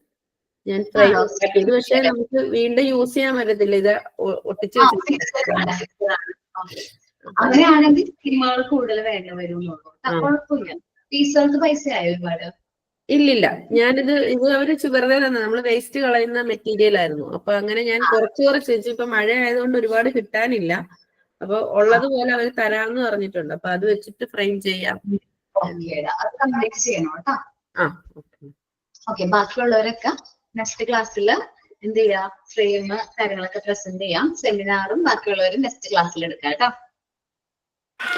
[SPEAKER 3] ഞാൻ ഫ്രെയിം ഉണ്ടാക്കി. ഇത് പക്ഷെ നമുക്ക് വീണ്ടും യൂസ് ചെയ്യാൻ പറ്റത്തില്ല. ഇത് ഒട്ടിച്ച്
[SPEAKER 1] അങ്ങനെയാണെങ്കിൽ സിനിമകൾ കൂടുതൽ വേണ്ട വരും. കുഴപ്പമില്ല. പീസുകൾക്ക് പൈസ ആയോ ഒരുപാട്?
[SPEAKER 3] ഇല്ലില്ല, ഇത് അവര് വെറുതെ തന്നെ നമ്മള് വേസ്റ്റ് കളയുന്ന മെറ്റീരിയൽ ആയിരുന്നു. അപ്പൊ അങ്ങനെ ഞാൻ കുറച്ച് വെച്ചു. ഇപ്പൊ മഴ ആയതുകൊണ്ട് ഒരുപാട് കിട്ടാനില്ല. അപ്പൊ ഉള്ളതുപോലെ അവര് തരാമെന്ന് പറഞ്ഞിട്ടുണ്ട്. അപ്പൊ അത് വെച്ചിട്ട് ഫ്രെയിം ചെയ്യാം.
[SPEAKER 1] ഓക്കേടാ, അത് കംപ്ലീറ്റ് ചെയ്യണം കേട്ടോ.
[SPEAKER 3] ആ
[SPEAKER 1] ഓക്കെ, ബാക്കിയുള്ളവരൊക്കെ നെക്സ്റ്റ് ക്ലാസ്സിൽ എന്ത് ചെയ്യാ, ഫ്രെയിം കാര്യങ്ങളൊക്കെ പ്രസന്റ് ചെയ്യാം. സെമിനാറും ബാക്കിയുള്ളവരും നെക്സ്റ്റ് ക്ലാസ്സിൽ എടുക്കാം കേട്ടോ.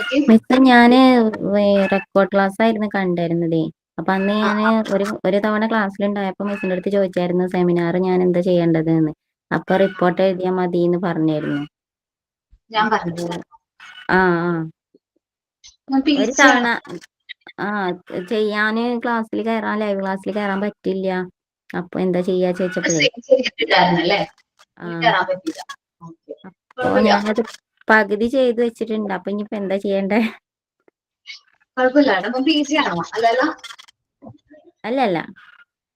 [SPEAKER 1] ഓക്കെ,
[SPEAKER 4] മിസ് ഞാന് റെക്കോർഡ് ക്ലാസ് ആയിരുന്നു കണ്ടിരുന്നതേ. അപ്പൊ അന്ന് ഞാന് ഒരു തവണ ക്ലാസ്സിലുണ്ടായപ്പോ മിസ്സിന്റെ അടുത്ത് ചോദിച്ചായിരുന്നു സെമിനാർ ഞാൻ എന്താ ചെയ്യേണ്ടത് എന്ന്. അപ്പൊ റിപ്പോർട്ട് എഴുതിയാൽ മതി എന്ന് പറഞ്ഞായിരുന്നു.
[SPEAKER 1] ഞാൻ പറഞ്ഞു
[SPEAKER 4] ആ ഒരു തവണ ചെയ്യാന് ക്ലാസ്സിൽ കയറാൻ, ലൈവ് ക്ലാസ്സിൽ കയറാൻ പറ്റില്ല. അപ്പൊ എന്താ ചെയ്യാ ചോദിച്ചപ്പോഴേ അപ്പൊ ഞാനത് പകുതി ചെയ്ത് വെച്ചിട്ടുണ്ട്. അപ്പൊ ഇനിയിപ്പോ എന്താ ചെയ്യണ്ടേ?
[SPEAKER 1] കുഴപ്പമില്ല, നമുക്ക് ഈസി ആണോ?
[SPEAKER 4] അല്ലല്ല,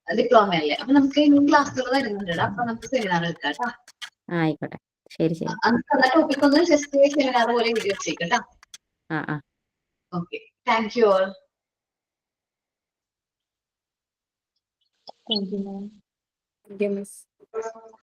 [SPEAKER 1] ഡിപ്ലോമ അല്ലേ? അപ്പൊ നമുക്ക് ഇനി ക്ലാസ്സുകൾ വരുന്നുണ്ട്. അപ്പൊ നമുക്ക് സെമിനാർ എടുക്കാം കേട്ടോ.
[SPEAKER 4] ആയിക്കോട്ടെ, ശരി.
[SPEAKER 1] ടോപ്പിക് ഒന്ന് ജസ്റ്റ് സെമിനാർ പോലെ എഴുതി വെച്ചേക്കട്ടോ. Okay, thank you all.
[SPEAKER 2] Thank you, ma'am.
[SPEAKER 3] Thank you, miss.